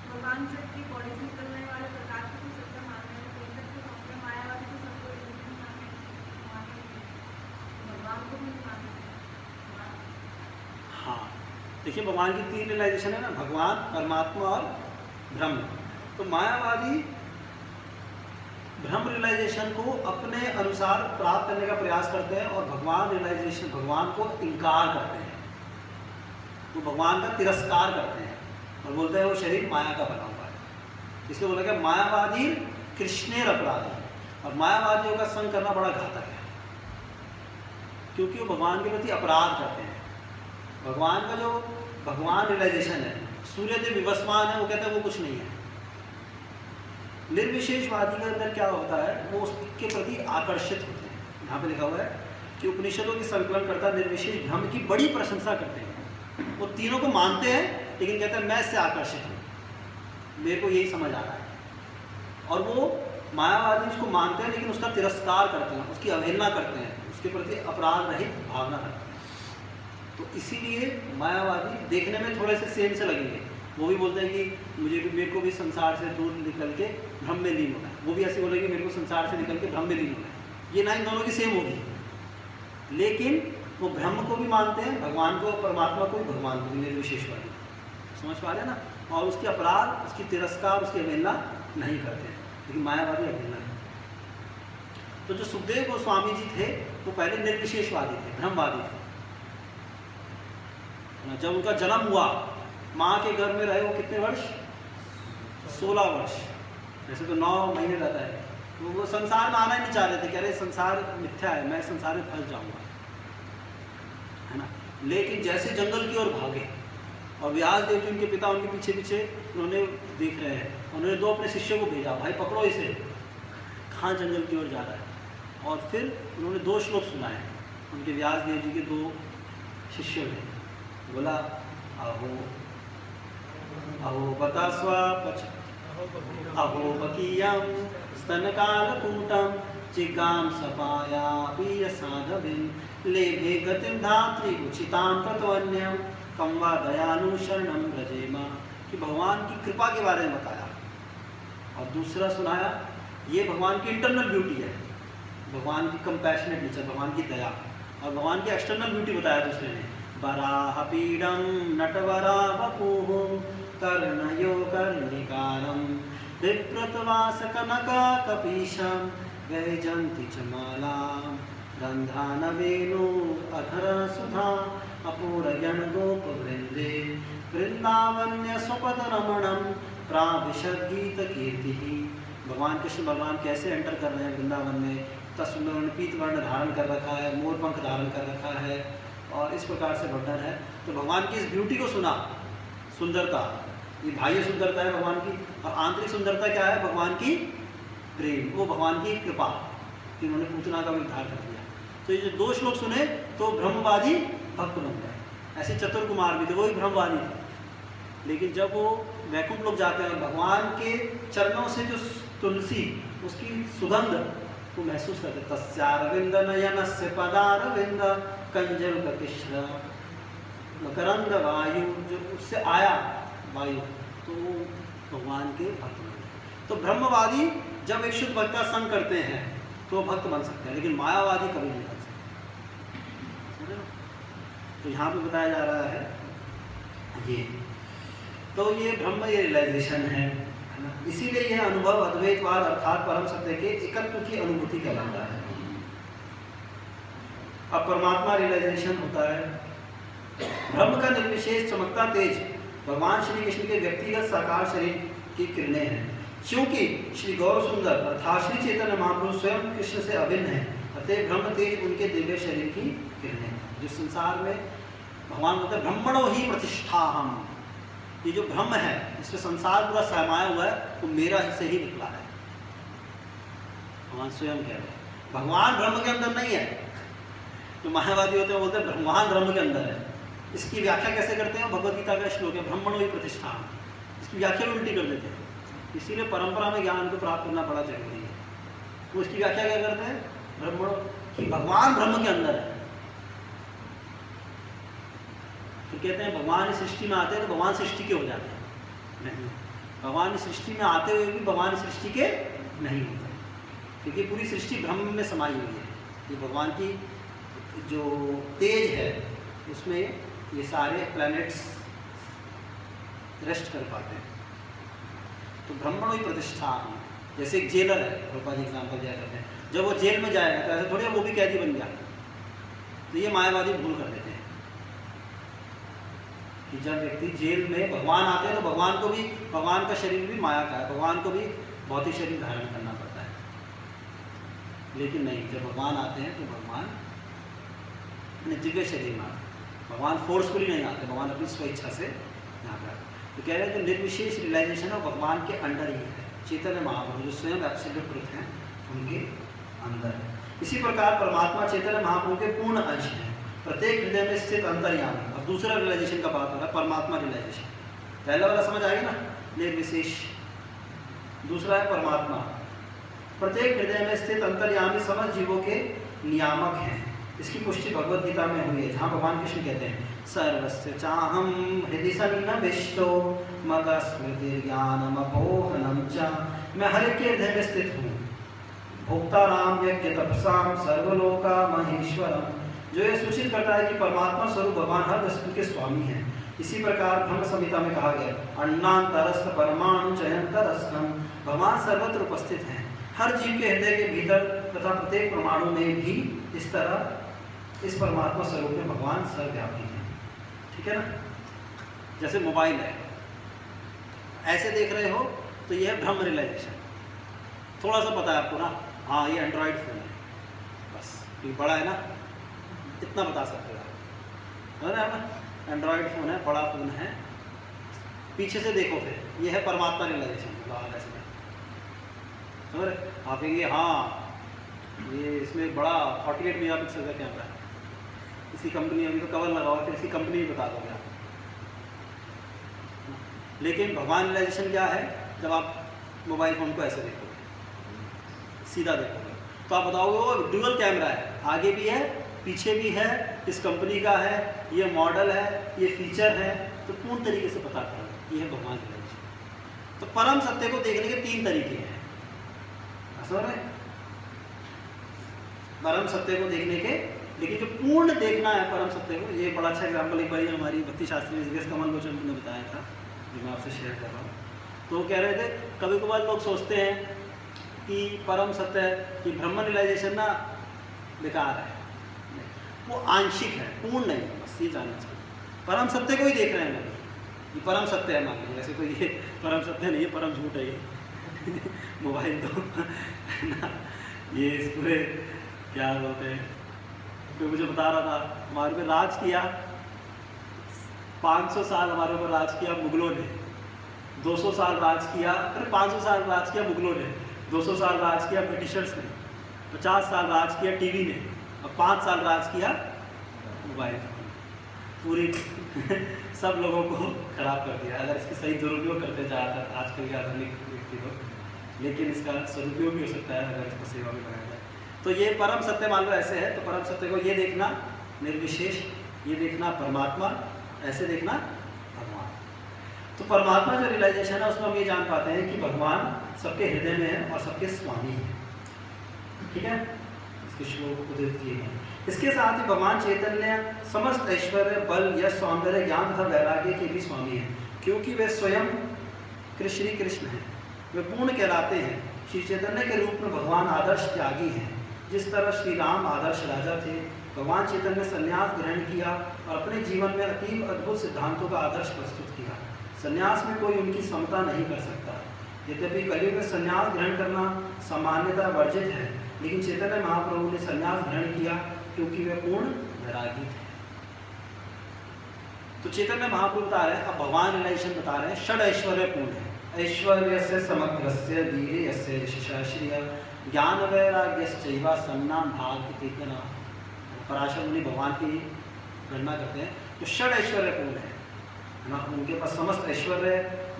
भगवान से की बॉडी से निकलने वाले प्रकाश को सत्य मानने हैं, कोई तक तो अपने मायावादी तो सबको नहीं माने, भगवान को भी नहीं माने। हाँ देखिए, भगवान की 3 रियलाइजेशन है ना, भगवान, परमात्मा और ब्रह्म। तो मायावादी ब्रह्म रियलाइजेशन को अपने अनुसार प्राप्त करने का प्रयास करते हैं और भगवान रियलाइजेशन, भगवान को इनकार करते हैं, वो भगवान का तिरस्कार करते हैं और बोलते हैं वो शरीर माया का बना हुआ है। इसलिए बोला गया मायावादी कृष्णेर अपराधी, और मायावादियों का संग करना बड़ा घातक है, क्योंकि वो भगवान के प्रति अपराध करते हैं। भगवान का जो भगवान रियलाइजेशन है, सूर्यदेव विवस्वान है, वो कहते हैं वो कुछ नहीं है। निर्विशेषवादी के अंदर क्या होता है, वो उसके प्रति आकर्षित होते हैं। यहाँ पे लिखा हुआ है कि उपनिषदों के संकलनकर्ता निर्विशेष ब्रह्म की बड़ी प्रशंसा करते हैं। वो तीनों को मानते हैं, लेकिन कहते हैं मैं इससे आकर्षित हूँ, मेरे को यही समझ आ रहा है। और वो मायावादी उसको मानते हैं, लेकिन उसका तिरस्कार करते हैं, उसकी अवहेलना करते हैं, उसके प्रति अपराध रहित भावना करते हैं। तो इसीलिए मायावादी देखने में थोड़े से सेम से लगेंगे। वो भी बोलते हैं कि मेरे को भी संसार से दूर निकल के ब्रह्म में लीन होना है, वो भी ऐसे बोलेंगे मेरे को संसार से निकल के ब्रह्म में लीन होना है। ये लाइन दोनों की सेम होगी, लेकिन वो ब्रह्म को भी मानते हैं, भगवान को, परमात्मा को भी, भगवान को भी, निर्विशेषवादी। समझ पा रहे हैं ना? और उसके अपराध, उसकी तिरस्कार, उसकी अवहेलना नहीं करते हैं, लेकिन मायावादी अवहेलना है। तो जो सुखदेव गोस्वामी जी थे वो पहले निर्विशेषवादी थे, ब्रह्मवादी थे। जब उनका जन्म हुआ, माँ के घर में रहे वो कितने वर्ष? 16 वर्ष। वैसे तो 9 महीने रहता है। तो वो संसार में आना ही नहीं चाह रहे थे, कह रहे संसार मिथ्या है, मैं संसार में फंस जाऊंगा, है ना। लेकिन जैसे जंगल की ओर भागे, और व्यास देव जी उनके पिता, उनके पीछे पीछे उन्होंने देख रहे हैं, उन्होंने 2 अपने शिष्यों को भेजा, भाई पकड़ो इसे, कहाँ जंगल की ओर जा रहा है। और फिर उन्होंने 2 श्लोक सुनाए उनके व्यास देव जी के 2 शिष्यों ने। बोला अहो अहो बतास्व अहो बकीयम स्तनकालकूटम चिगाम सपाया बीय साधविन लेभे गतिम धात्री उचिताम तत्वन्यम कम्वा दयानु शरणम ब्रजेमा। कि भगवान की कृपा के बारे में बताया, और दूसरा सुनाया ये भगवान की इंटरनल ब्यूटी है, भगवान की कंपैशनेट नेचर, भगवान की दया, और भगवान की एक्सटर्नल ब्यूटी बताया दूसरे ने। वराहपीडं नटवरा वपुः कर्णयो कर्णिकारं बिभ्रतवासकनककपीशं वैजन्ति च मालां रन्ध्रानवेणु अधरसुधा अपूरयणगोपवृन्दे वृन्दावन्यस्वपदरमणं प्राविशद्गीतकीर्तिः। भगवान कृष्ण भगवान कैसे एंटर कर रहे हैं वृंदावन में, इतना सुंदर उन्होंने पीत वर्ण धारण कर रखा है, मोर पंख धारण कर रखा है, और इस प्रकार से वर्णन है। तो भगवान की इस ब्यूटी को सुना, सुंदरता, ये बाह्य सुंदरता है भगवान की, और आंतरिक सुंदरता क्या है? भगवान की प्रेम, वो भगवान की कृपा कि उन्होंने पूतना का उद्धार कर दिया। तो ये जो 2 श्लोक सुने तो ब्रह्मवादी भक्त बन गए। ऐसे चतुर कुमार भी थे, वो भी ब्रह्मवादी थे, लेकिन जब वो वैकुंठ लोग जाते हैं, भगवान के चरणों से जो तुलसी, उसकी सुगंध को महसूस करते, तस्यारविंद नयनस्य पदारविंद कंजल कृष्ण मकरंद वायु, जो उससे आया वायु, तो भगवान के भक्त बने। तो ब्रह्मवादी जब एक शुद्ध भक्त का संग करते हैं तो भक्त बन सकते हैं, लेकिन मायावादी कभी नहीं बन सकते। तो यहाँ पे बताया जा रहा है ये, तो ये ब्रह्म, ये रियलाइजेशन है ना। इसीलिए यह अनुभव अद्वैतवाद अर्थात परम सत्य के एकत्व की अनुभूति कहलाता है। अब परमात्मा रियलाइजेशन होता है। ब्रह्म का निर्विशेष चमकता तेज भगवान श्री कृष्ण के व्यक्तिगत साकार शरीर की किरणें हैं। क्योंकि श्री गौर सुंदर अर्थात श्री चैतन्य महाप्रभु स्वयं कृष्ण से अभिन्न है, अतः ब्रह्म तेज उनके दिव्य शरीर की किरणें हैं। जिस संसार में भगवान बोलते हैं ब्रह्मणो ही प्रतिष्ठा हम, ये जो ब्रह्म है जिसमें संसार पूरा समाया हुआ है, वो मेरा से ही निकला है। भगवान स्वयं कह रहे हैं भगवान ब्रह्म के अंदर नहीं है। जो मायावादी होते हैं बोलते हैं भगवान ब्रह्म के अंदर है। इसकी व्याख्या कैसे करते हैं? भगवद गीता का श्लोक है ब्रह्मणो ही प्रतिष्ठा, इसकी व्याख्या भी उल्टी कर देते हैं। इसीलिए परंपरा में ज्ञान को प्राप्त करना बड़ा जरूरी है। तो उसकी व्याख्या क्या करते हैं ब्रह्मणों कि भगवान ब्रह्म के अंदर है। तो कहते हैं भगवान इस सृष्टि में आते हैं तो भगवान सृष्टि के हो जाते हैं, नहीं, भगवान इस सृष्टि में आते हुए भी भगवान सृष्टि के नहीं होते, क्योंकि पूरी सृष्टि ब्रह्म में समाई हुई है। ये भगवान की जो तेज है उसमें ये सारे प्लैनेट्स रेस्ट कर पाते हैं। तो ब्रह्मणों ही प्रतिष्ठा, जैसे एक जेलर है, रूपा जी एग्जाम्पल दिया करते हैं, जब वो जेल में जाएगा तो ऐसे थोड़ी वो भी कैदी बन गया। तो ये मायावादी भूल कर देते हैं कि जब व्यक्ति जेल में भगवान आते हैं तो भगवान को भी, भगवान का शरीर भी माया का है, भगवान को भी भौतिक शरीर धारण करना पड़ता है। लेकिन नहीं, जब भगवान आते हैं तो भगवान अपने दिव्य शरीर में आते हैं, भगवान फोर्सफुली नहीं आते, भगवान अपनी स्वेच्छा से यहाँ पर आते। तो कह रहे हैं कि निर्विशेष रियलाइजेशन ऑफ भगवान के अंडर ही है चैतन्य महाप्रभु, जो स्वयं एब्सोल्यूट ट्रुथ हैं उनके अंदर है। इसी प्रकार परमात्मा चैतन्य महाप्रभु के पूर्ण अंश हैं, प्रत्येक हृदय में स्थित अंतर्यामी। अब दूसरा रियलाइजेशन का बात हो रहा है, परमात्मा रियलाइजेशन। पहला वाला समझ आएगा ना, निर्विशेष, दूसरा है परमात्मा। प्रत्येक हृदय में स्थित अंतर्यामी समस्त जीवों के नियामक हैं। इसकी पुष्टि भगवद गीता में हुई है, जहाँ भगवान कृष्ण कहते हैं सर्वस्य चाहम हृदि सन्निविष्टो मद स्मृति ज्ञानम अपोहनम च। मैं हर एक के हृदय में स्थित हूँ, भोक्ता राम यज्ञ तपसाम सर्वलोका महेश्वरम। जो ये सूचित करता है कि परमात्मा स्वरूप भगवान हर वस्तु के स्वामी हैं। इसी प्रकार ब्रह्म संहिता में कहा गया अन्नांतरस्थ परमाणु चयंतरस्थम, भगवान सर्वत्र उपस्थित हैं, हर जीव के हृदय के भीतर तथा प्रत्येक परमाणु में भी। इस तरह इस परमात्मा स्वरूप में भगवान सर्वव्यापी हैं। ठीक है ना, जैसे मोबाइल है, ऐसे देख रहे हो तो यह है ब्रह्म रियलाइजेशन। थोड़ा सा पता है आपको ना, हाँ ये एंड्रॉयड फ़ोन है, बस ये बड़ा है ना, इतना बता सकते हो आप, है ना, एंड्रॉयड फ़ोन है, बड़ा फ़ोन है। पीछे से देखो फिर, ये है परमात्मा रियलाइजेशन। समझ रहे आप, कहेंगे हाँ ये इसमें बड़ा 48 मेगापिक्सल का कैमरा है, इसी कंपनी, अभी तो कवर लगाओ फिर इसकी कंपनी भी बता दोगे आप। लेकिन भगवान रियलाइजेशन क्या है, जब आप मोबाइल फ़ोन को ऐसे देखोगे, सीधा देखोगे, तो आप बताओगे वो ड्यूअल कैमरा है, आगे भी है पीछे भी है, इस कंपनी का है, ये मॉडल है, ये फीचर है, तो पूर्ण तरीके से पता करो ये है भगवान रियलाइजेशन। तो परम सत्य को देखने के 3 तरीके हैं, समझ रहे हैं? परम सत्य को देखने के, लेकिन जो पूर्ण देखना है परम सत्य को, ये बड़ा अच्छा एग्जाम्पल एक बार हमारी भक्ति शास्त्री में जिस कमल लोचन ने बताया था, जो मैं आपसे शेयर कर रहा हूँ। तो वो कह रहे थे कभी कभार लोग सोचते हैं कि परम सत्य है कि ब्रह्म रियलाइजेशन ना बेकार है, वो आंशिक है, पूर्ण नहीं है, बस ये जानना चाहिए। परम सत्य को ही देख रहे हैं लोग, ये परम सत्य है मान लीजिए, वैसे तो ये परम सत्य नहीं है, परम झूठ है ये मोबाइल तो ना, ये इस पूरे क्या बोलते हैं, कोई मुझे बता रहा था हमारे पे राज किया 500 साल, हमारे ऊपर राज किया मुगलों ने, 200 साल राज किया, अरे 500 साल राज किया मुगलों ने, 200 साल राज किया ब्रिटिशर्स ने, 50 साल राज किया टीवी ने, और 5 साल राज किया मोबाइल फोन। पूरी सब लोगों को खराब कर दिया। अगर इसकी सही दुरुपयोग करते ज़्यादातर आजकल के आधुनिक व्यक्ति लोग, लेकिन इसका सदुपयोग भी हो सकता है अगर इसको सेवा में लगाया जाए। तो ये परम सत्य मान लो ऐसे है, तो परम सत्य को ये देखना निर्विशेष, ये देखना परमात्मा, ऐसे देखना भगवान। तो परमात्मा जो रियलाइजेशन है उसमें हम ये जान पाते हैं कि भगवान सबके हृदय में है और सबके स्वामी है। ठीक है, इसके श्लोक को देख दिए हैं। इसके साथ ही भगवान चैतन्य समस्त ऐश्वर्य, बल, यश, सौंदर्य, ज्ञान तथा वैराग्य के भी स्वामी हैं, क्योंकि वे स्वयं श्री कृष्ण हैं, वे पूर्ण कहलाते हैं। श्री चैतन्य के रूप में भगवान आदर्श त्यागी हैं। जिस तरह श्री राम आदर्श राजा थे, भगवान चैतन्य ने संन्यास ग्रहण किया और अपने जीवन में अतीब अद्भुत सिद्धांतों का आदर्श प्रस्तुत किया। संन्यास में कोई उनकी समता नहीं कर सकता। यद्यपि कलयुग में संन्यास ग्रहण करना सामान्यतः वर्जित है, लेकिन चैतन्य महाप्रभु ने संन्यास ग्रहण किया क्योंकि वे पूर्ण वैरागी थे। तो चैतन्य महाप्रभु बता रहे हैं, अब भगवान रियलाइजेशन बता रहे हैं, षड ऐश्वर्य पूर्ण है। ऐश्वर्य से समग्रस्य वीर्य यस्य यशश्रिय ज्ञान वैराग्यश्चैव सन्नाम भाग इतना। पराशर मुनि भगवान की गणना करते हैं तो षड ऐश्वर्य पूर्ण है ना, उनके पास समस्त ऐश्वर्य,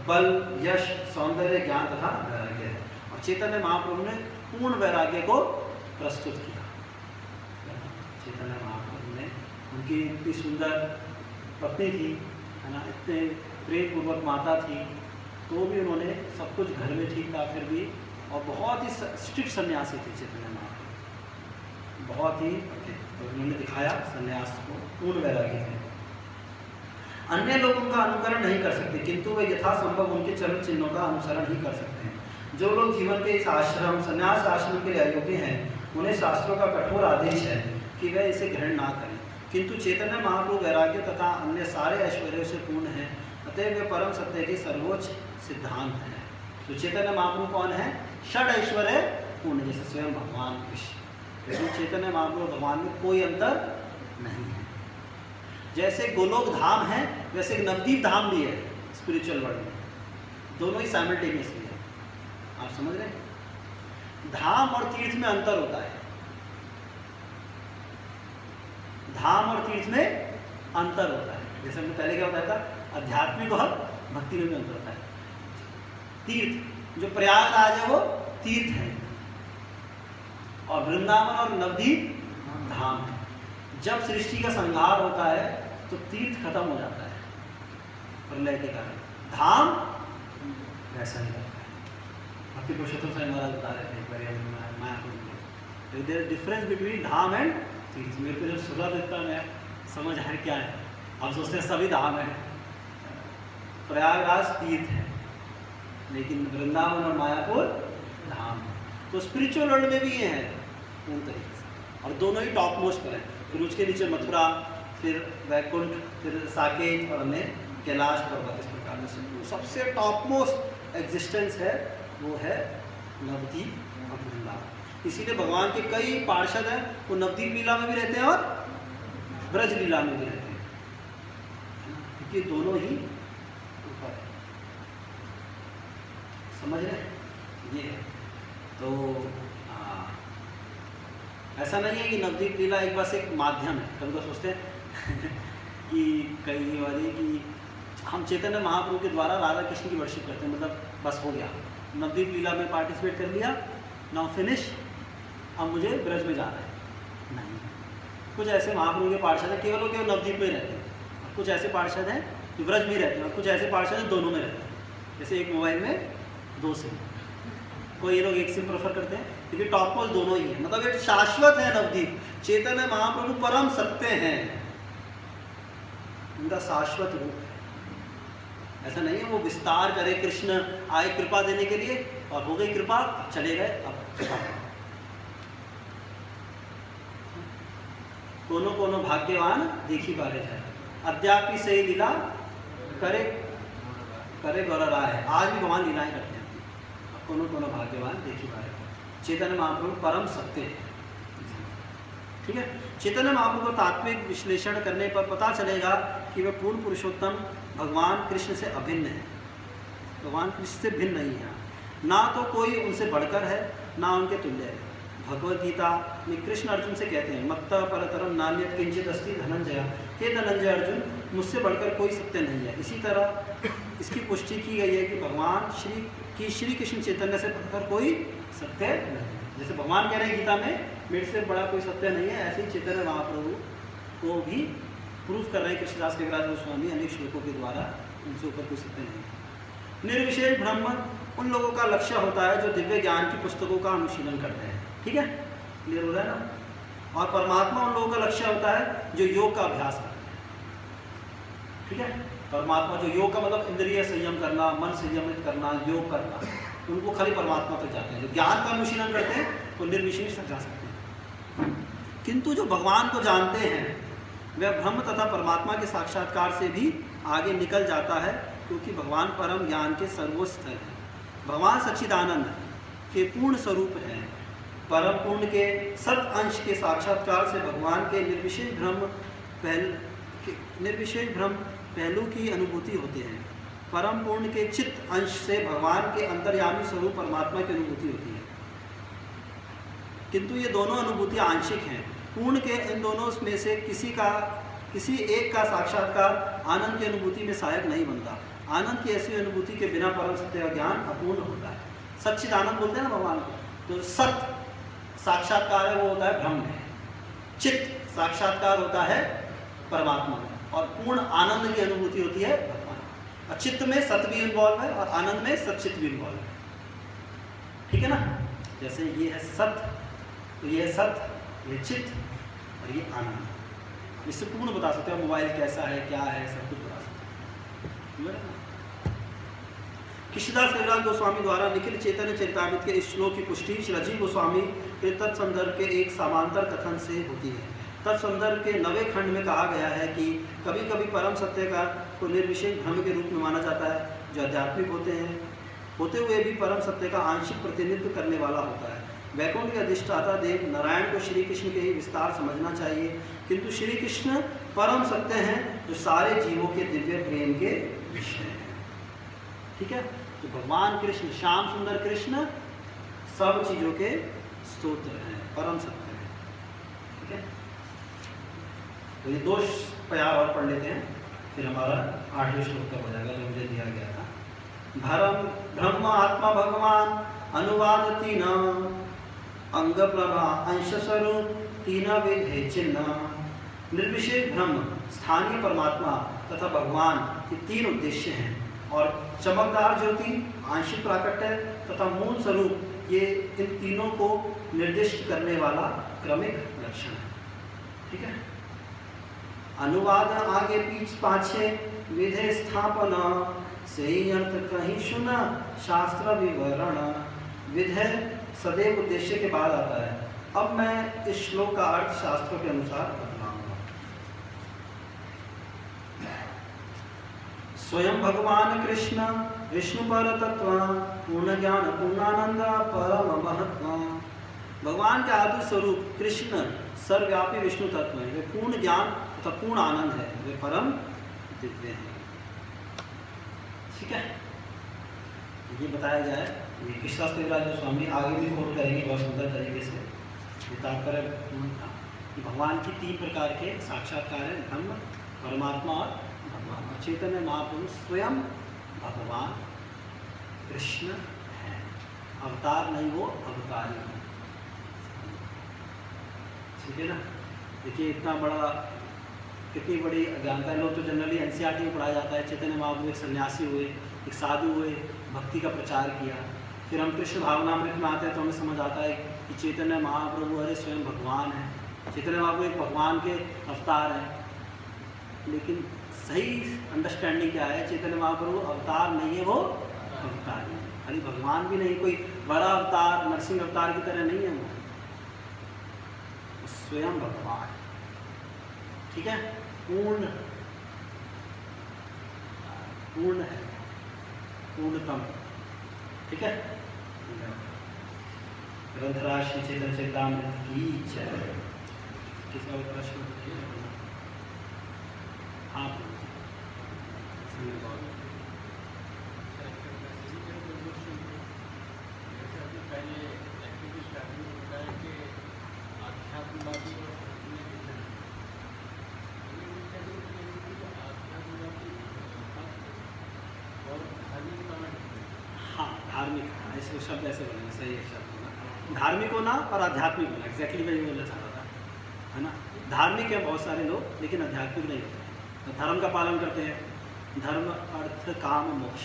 बल, यश, सौंदर्य, ज्ञान तथा वैराग्य है। और चैतन्य महाप्रभु ने पूर्ण वैराग्य को प्रस्तुत किया। चैतन्य महाप्रभु ने, उनकी इतनी सुंदर पत्नी थी, है ना, इतने प्रेम पूर्वक माता थी, तो भी उन्होंने सब कुछ घर में ठीक था फिर भी, और बहुत ही स्ट्रिक्ट सन्यासी थे चैतन्य महाप्रभु, बहुत ही, तो उन्होंने दिखाया सन्यास को, पूर्ण वैरागी थे। अन्य लोग उनका अनुकरण नहीं कर सकते, किंतु वे यथासंभव उनके चरण चिन्हों का अनुसरण ही कर सकते हैं। जो लोग जीवन के इस आश्रम, सन्यास आश्रम के लिए अयोग्य हैं, उन्हें शास्त्रों का कठोर आदेश है कि वे इसे ग्रहण ना करें, किंतु चैतन्य महाप्रभु वैराग्य तथा अन्य सारे ऐश्वर्यों से पूर्ण हैं, अतः वे परम सत्य के सर्वोच्च सिद्धांत हैं। तो चैतन्य महाप्रभु कौन है? षड ऐश्वर्य पूर्ण, जैसे स्वयं भगवान कृष्ण। लेकिन चैतन्य महाप्रभु भगवान में कोई अंतर नहीं है। जैसे गोलोक धाम है, वैसे नवदीप धाम भी है स्पिरिचुअल वर्ल्ड में, दोनों ही साइमल्टेनियसली है। आप समझ रहे हैं? धाम और तीर्थ में अंतर होता है, धाम और तीर्थ में अंतर होता है। जैसे हमने पहले क्या बताया था, आध्यात्मिक और भक्ति में भी अंतर होता है। तीर्थ, जो प्रयागराज है वो तीर्थ है, और वृंदावन और नवदीप धाम है। जब सृष्टि का संहार होता है तो तीर्थ खत्म हो जाता है प्रलय के कारण, धाम वैसा ही रहता है। भक्ति पुरुषोत्तम साईं महाराज बता रहे थे Mayapur, there difference between dham and tirtha. मेरे को जब सुना देता मैं समझ आया क्या है। हम सोचते हैं सभी धाम है, प्रयागराज तीर्थ है, लेकिन वृंदावन और मायापुर धाम है। तो स्पिरिचुअल वर्ल्ड में भी ये है पूर्ण तरीके से, और दोनों ही टॉप मोस्ट पर है। फिर उसके नीचे मथुरा, फिर वैकुंठ, फिर साकेत, और हमें कैलाश पर्वत, इस प्रकार से सबसे टॉप मोस्ट एग्जिस्टेंस है वो है नवदीप और वृंदावन। इसीलिए भगवान के कई पार्षद हैं, वो नवदीप लीला में भी रहते हैं और ब्रज लीला में भी रहते हैं, क्योंकि दोनों ही ऊपर है। समझ रहे हैं? ये है। तो ऐसा नहीं है कि नवदीप लीला एक बस एक माध्यम है। कभी तो सोचते हैं कि कई बारी कि हम चैतन्य महाप्रभु के द्वारा राधा कृष्ण की वर्शिप करते हैं, मतलब बस हो गया, नवदीप लीला में पार्टिसिपेट कर लिया, नाउ फिनिश, अब मुझे ब्रज में जाना है। नहीं, कुछ ऐसे महाप्रभु के पार्षद हैं केवल नवदीप में रहते हैं, कुछ ऐसे पार्षद हैं जो ब्रज में रहते हैं, और कुछ ऐसे पार्षद हैं दोनों में रहते हैं। जैसे एक मोबाइल में दो सिम, कोई ये लोग एक सिम प्रेफर करते हैं, क्योंकि टॉप मोस्ट दोनों ही है। मतलब एक शाश्वत है नवदीप। चैतन्य महाप्रभु परम सत्य हैं, उनका शाश्वत रूप है। ऐसा नहीं है वो विस्तार करे, कृष्ण आए कृपा देने के लिए और हो गई कृपा, अब चले गए, अब कोनो कोनो भाग्यवान देखी बारे जाए, अद्यापि से लीला करे करे गौर राय। आज भी भगवान लीलाएं करते हैं, कोनो कोनो भाग्यवान देखी बारे। चैतन्य महाप्रभु परम सत्य है। ठीक है, चैतन्य महाप्रभु का तात्विक विश्लेषण करने पर पता चलेगा कि वह पूर्ण पुरुषोत्तम भगवान कृष्ण से अभिन्न है, भगवान कृष्ण से भिन्न नहीं है। ना तो कोई उनसे बढ़कर है, ना उनके तुल्य है। भगवद गीता में कृष्ण अर्जुन से कहते हैं, मत्ता परतरम नान्यत् किंचित् अस्ति धनंजय, हे धनंजय अर्जुन, मुझसे बढ़कर कोई सत्य नहीं है। इसी तरह इसकी पुष्टि की गई है कि भगवान श्री कृष्ण चैतन्य से बढ़कर कोई सत्य नहीं है। जैसे भगवान कह रहे हैं गीता में, मेरे से बड़ा कोई सत्य नहीं है, ऐसे ही चैतन्य महाप्रभु को भी प्रूफ कर रहे हैं कृष्णदास कविराज गोस्वामी अनेक श्लोकों के द्वारा, उनसे ऊपर कोई सत्य नहीं है। निर्विशेष ब्रह्म उन लोगों का लक्ष्य होता है जो दिव्य ज्ञान की पुस्तकों का अनुशीलन करते हैं। ठीक है, क्लियर हो रहा है ना? और परमात्मा उन लोगों का लक्ष्य होता है जो योग का अभ्यास करते हैं। ठीक है, परमात्मा जो योग का मतलब इंद्रिय संयम करना, मन संयमित करना, योग करना, उनको खाली परमात्मा तक जाते हैं। जो ज्ञान का अनुशीलन करते हैं वो निर्विशेष तक जा सकते हैं। किंतु जो भगवान को जानते हैं वह ब्रह्म तथा परमात्मा के साक्षात्कार से भी आगे निकल जाता है, क्योंकि भगवान परम ज्ञान के सर्वोच्च स्तर है। भगवान सच्चिदानंद के पूर्ण स्वरूप हैं। परम पूर्ण के सत अंश के साक्षात्कार से भगवान के निर्विशेष ब्रह्म पहलू की अनुभूति होती है। परम पूर्ण के चित्त अंश से भगवान के अंतर्यामी स्वरूप परमात्मा की अनुभूति होती है। किंतु ये दोनों अनुभूतियाँ आंशिक हैं। पूर्ण के इन दोनों में से किसी एक का साक्षात्कार आनंद की अनुभूति में सहायक नहीं बनता। आनंद की ऐसी अनुभूति के बिना परम सत्य का ज्ञान अपूर्ण होता है। सच्चिद आनंद बोलते हैं ना भगवान को, तो सत्य साक्षात्कार है वो होता है ब्रह्म में, चित्त साक्षात्कार होता है परमात्मा में, और पूर्ण आनंद की अनुभूति होती है भगवान। और चित्त में सत्य भी इन्वॉल्व है और आनंद में सच्चित भी इन्वॉल्व है, ठीक है ना। जैसे ये है सत्य, तो ये है सत्य, ये चित्त और ये आनंद। इससे पूर्ण बता सकते हो मोबाइल कैसा है, क्या है, सब कुछ बता सकते हो। कृष्णदास कविराज गोस्वामी द्वारा निखिल चैतन्य चरितामृत के इस श्लोक की पुष्टि श्री राजीव गोस्वामी के तत्संदर्भ के एक समांतर कथन से होती है। तत्संदर्भ के 9वें खंड में कहा गया है कि कभी कभी परम सत्य का को निर्विशेष धर्म के रूप में माना जाता है, जो आध्यात्मिक होते हुए भी परम सत्य का आंशिक प्रतिनिधित्व करने वाला होता है। वैकुंठ के अधिष्ठाता देव नारायण को श्री कृष्ण के ही विस्तार समझना चाहिए, किंतु श्री कृष्ण परम सत्य हैं जो सारे जीवों के दिव्य प्रेम के विषय हैं। ठीक है, तो भगवान कृष्ण, श्याम सुंदर कृष्ण सब चीजों के स्तोत्र हैं, परम सत्य है। ठीक है, तो ये 2 प्यार और पढ़ लेते हैं, फिर हमारा 8वें श्लोक का हो जाएगा जो मुझे दिया गया था। ब्रह्म आत्मा भगवान अनुवाद 3 अंग प्रभा अंश स्वरूप 3 विधे चिन्ह। निर्विशेष ब्रह्म, स्थानीय परमात्मा तथा भगवान ये 3 उद्देश्य हैं, और चमकदार ज्योति, आंशिक प्राकट्य तथा मूल स्वरूप ये इन तीनों को निर्दिष्ट करने वाला क्रमिक लक्षण है। ठीक है, अनुवाद आगे पाछे विधे स्थापना से अर्थ कहीं सुना शास्त्र विवरण। विधेय सदैव उद्देश्य के बाद आता है। अब मैं इस श्लोक का अर्थ शास्त्रों के अनुसार बतलाऊंगा। स्वयं भगवान कृष्ण विष्णु पर तत्व पूर्ण ज्ञान पूर्णानंद परम महत्व। भगवान का आदि स्वरूप कृष्ण सर्वव्यापी विष्णु तत्व है, वे पूर्ण ज्ञान तथा पूर्ण आनंद है, वे परम दिव्य हैं। ठीक है, ये बताया जाए, ये कृष्णदास कविराज गोस्वामी आगे भी कोट करेंगे बहुत सुंदर तरीके से। ये तात्पर्य कि भगवान की 3 प्रकार के साक्षात्कार है, ब्रह्म, परमात्मा और भगवान। और चैतन्य महाप्रभु स्वयं भगवान कृष्ण है, अवतार नहीं, वो अवतारी है। ठीक है ना। देखिए कितनी बड़ी अज्ञानता है। लोग तो जनरली एनसीईआरटी में पढ़ाया जाता है, चैतन्य महाप्रभु एक सन्यासी हुए, एक साधु हुए, भक्ति का प्रचार किया। फिर हम कृष्ण भावनामृत में आते हैं तो हमें समझ आता है कि चैतन्य महाप्रभु अरे स्वयं भगवान है, चैतन्य महाप्रभु एक भगवान के अवतार हैं। लेकिन सही अंडरस्टैंडिंग क्या है, चैतन्य महाप्रभु अवतार नहीं है, वो अवतार है। खाली भगवान भी नहीं, कोई बड़ा अवतार नरसिंह अवतार की तरह नहीं है, वो स्वयं भगवान। ठीक है, पूर्ण है, पूर्णतम। ठीक है, ग्रंथराज श्री चैतन्य चरितामृत की जय। किसका प्रश्न? हाँ, धार्मिक, ऐसे शब्द ऐसे बनेंगे, सही है शब्द होना, धार्मिक होना और आध्यात्मिक होना। एग्जैक्टली मैं ये बोलना चाह रहा था, है ना। धार्मिक है बहुत सारे लोग, लेकिन आध्यात्मिक नहीं होते हैं। तो धर्म का पालन करते हैं, धर्म अर्थ काम मोक्ष।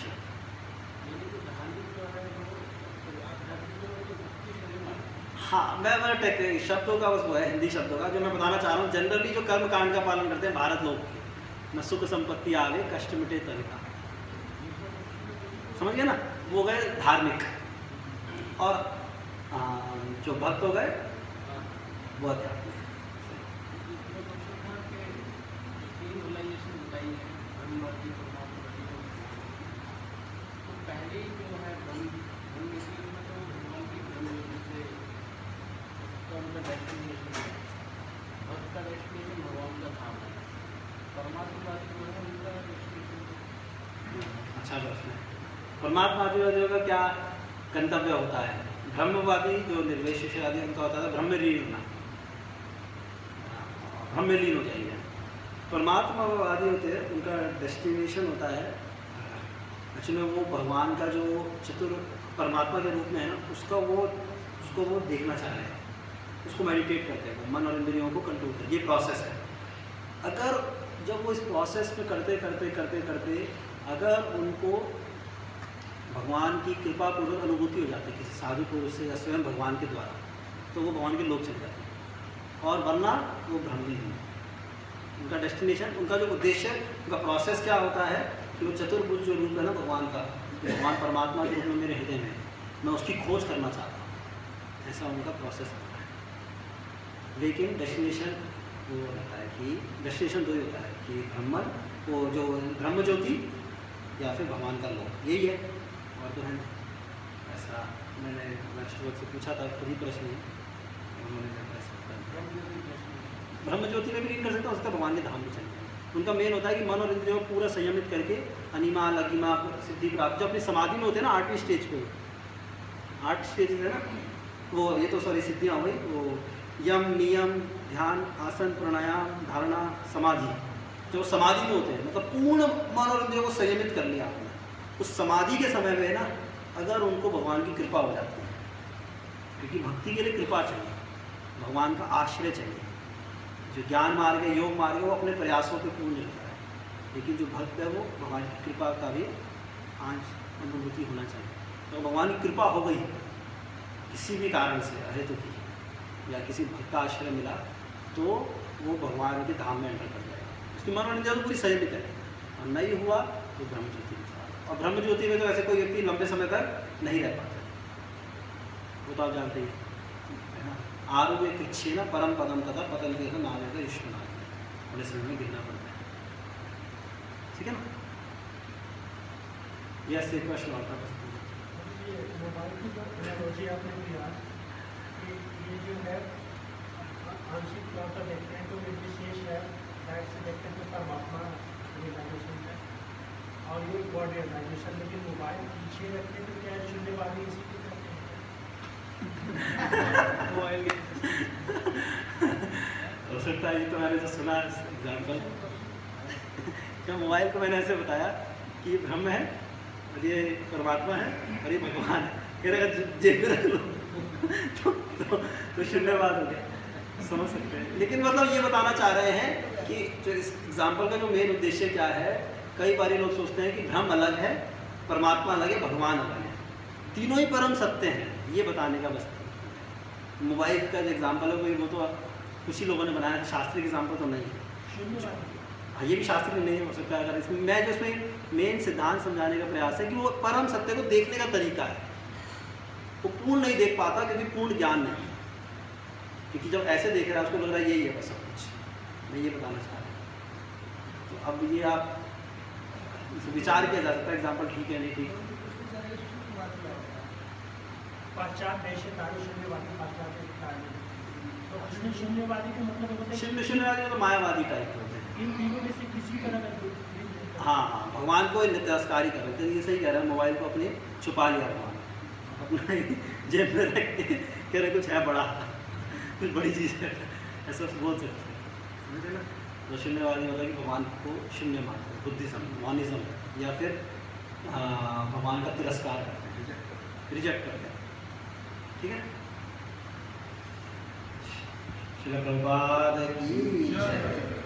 हाँ, मैं टेक शब्दों का बस वो है, हिंदी शब्दों का जो मैं बताना चाह रहा हूँ। जनरली जो कर्म कांड का पालन करते हैं भारत लोग, न सुख संपत्ति आवे कष्ट मिटे तरीका, समझ गए ना, वो गए धार्मिक। और जो भक्त हो गए वो आध्यात्मिक। अच्छा प्रश्न है। परमात्मावादियों का क्या गंतव्य होता है? ब्रह्मवादी जो निर्विशेषवादी उनका होता है ब्रह्म लीन होना, ब्रह्म लीन हो जाएंगे। परमात्मावादी होते हैं उनका डेस्टिनेशन होता है एक्चुअली वो भगवान का जो चतुर परमात्मा के रूप में है ना, उसको वो देखना चाह रहे हैं, उसको मेडिटेट करते हैं, मन और इंद्रियों को कंट्रोल करते, ये प्रोसेस है। अगर जब वो इस प्रोसेस में करते करते करते करते अगर उनको भगवान की कृपा पूर्वक अनुभूति हो जाती है किसी साधु पुरुष से या स्वयं भगवान के द्वारा, तो वो भगवान के लोग चले जाते हैं, और वरना वो ब्रह्मी हैं। उनका डेस्टिनेशन, उनका जो उद्देश्य, उनका प्रोसेस क्या होता है कि वो चतुर्भुज जो रूप है ना भगवान का, भगवान परमात्मा के रूप में मेरे हृदय में, मैं उसकी खोज करना चाहता हूँ, ऐसा उनका प्रोसेस होता है। लेकिन डेस्टिनेशन वो रहता है कि डेस्टिनेशन दो ही होता है कि ब्रह्मन, वो जो ब्रह्म ज्योति या फिर भगवान का लोक, यही है, और तो है नहीं। ऐसा मैंने वैष्णव से पूछा था, खुद ही प्रश्न है, उन्होंने कहा ब्रह्म ज्योति में भी नहीं कर सकते, उसका भगवान के धाम में चलते हैं। उनका मेन होता है कि मन और इंद्रियों को पूरा संयमित करके अनिमा लगिमा सिद्धि प्राप्त, जो अपनी समाधि में होते हैं ना 8वीं स्टेज पे, 8 स्टेज है ना वो, ये तो सॉरी सिद्धियाँ हो गई, वो यम नियम ध्यान आसन प्राणायाम धारणा समाधि, जो समाधि में होते हैं, मतलब पूर्ण मन और इंद्रियों को संयमित कर लिया आपने, उस समाधि के समय में ना अगर उनको भगवान की कृपा हो जाती है, क्योंकि भक्ति के लिए कृपा चाहिए, भगवान का आश्रय चाहिए। जो ज्ञान मार्ग है, योग मार्ग है, वो अपने प्रयासों पे पूर्ण रहता है, लेकिन जो भक्त है वो भगवान की कृपा का भी आंश अनुभूति होना चाहिए। तो भगवान की कृपा हो गई किसी भी कारण से अहेतु की, या किसी भक्त का आश्रय मिला, तो वो भगवान के धाम में एंटर कर जाएगा, उसकी मनोरंजन तो पूरी संयमित है। और नहीं हुआ तो ब्रह्म ज्योति में जाएगा, और ब्रह्म ज्योति में तो ऐसे कोई व्यक्ति लंबे समय तक नहीं रह पाता, वो तो आप जानते ही है ना। आरोग्य कृच्छे न परम पदम तथा पतन के नाम है विश्वनाथ, बड़े समय में गिरना पड़ता है, ठीक है ना। यह से प्रश्न आता है, मोबाइल की जो एनालॉजी आपने दिया कि ये जो है आंशिक तौर पर देखते हैं तो निर्विशेष है, साइड से देखते हैं तो परमात्मा रियलाइजेशन है, और ये गॉड रियलाइजेशन, लेकिन मोबाइल पीछे रखते तो क्या शून्यवादी इसी को कहते हैं। मोबाइल हो सकता है ये तो मैंने जो सुना एग्जाम्पल क्या, मोबाइल को मैंने ऐसे बताया कि ये ब्रह्म है और ये परमात्मा है और ये भगवान है, फिर अगर जेब में रख लो तो शून्यवाद हो गया, समझ सकते हैं। लेकिन मतलब ये बताना चाह रहे हैं कि जो इस एग्जाम्पल का जो मेन उद्देश्य क्या है, कई बार लोग सोचते हैं कि ब्रह्म अलग है, परमात्मा अलग है, भगवान अलग है, तीनों ही परम सत्य हैं, ये बताने का बस। मोबाइल का जो एग्जाम्पल है वो तो कुछ ही लोगों ने बनाया, शास्त्रीय एग्जाम्पल तो नहीं है। हाँ, ये भी शास्त्रीय नहीं हो सकता। अगर इसमें मैं जो इसमें मेन सिद्धांत समझाने का प्रयास है कि वो परम सत्य को देखने का तरीका है, वो पूर्ण नहीं देख पाता क्योंकि पूर्ण ज्ञान नहीं, क्योंकि जब ऐसे देख रहा है उसको लग रहा है यही है बस सब कुछ, मैं ये बताना चाह रहा हूँ। तो अब ये आप विचार किया जा सकता है एग्जाम्पल ठीक है नहीं ठीक। पाश्चात्य देश शून्यवादी, पाश्चात्य तो उसमें शून्यवादी का मतलब होता है शून्यवादी में तो मायावादी टाइप के होते हैं। इन तीनों में से किसी तरह का हाँ हाँ, भगवान को तिरस्कारी कर रहे थे, ये सही कह रहे हैं, मोबाइल को अपने छुपा लिया भगवान, अपना जेब में रख के कह रहे कुछ है बड़ा, कुछ बड़ी चीज़ है, ऐसा बोल सकते हैं, समझे ना। तो शून्यवादी होता है कि भगवान को शून्य मानते हैं, बुद्धिज्म मॉनिज्म, या फिर भगवान का तिरस्कार करते हैं, रिजेक्ट करते हैं, ठीक है। श्रील प्रभुपाद की जय।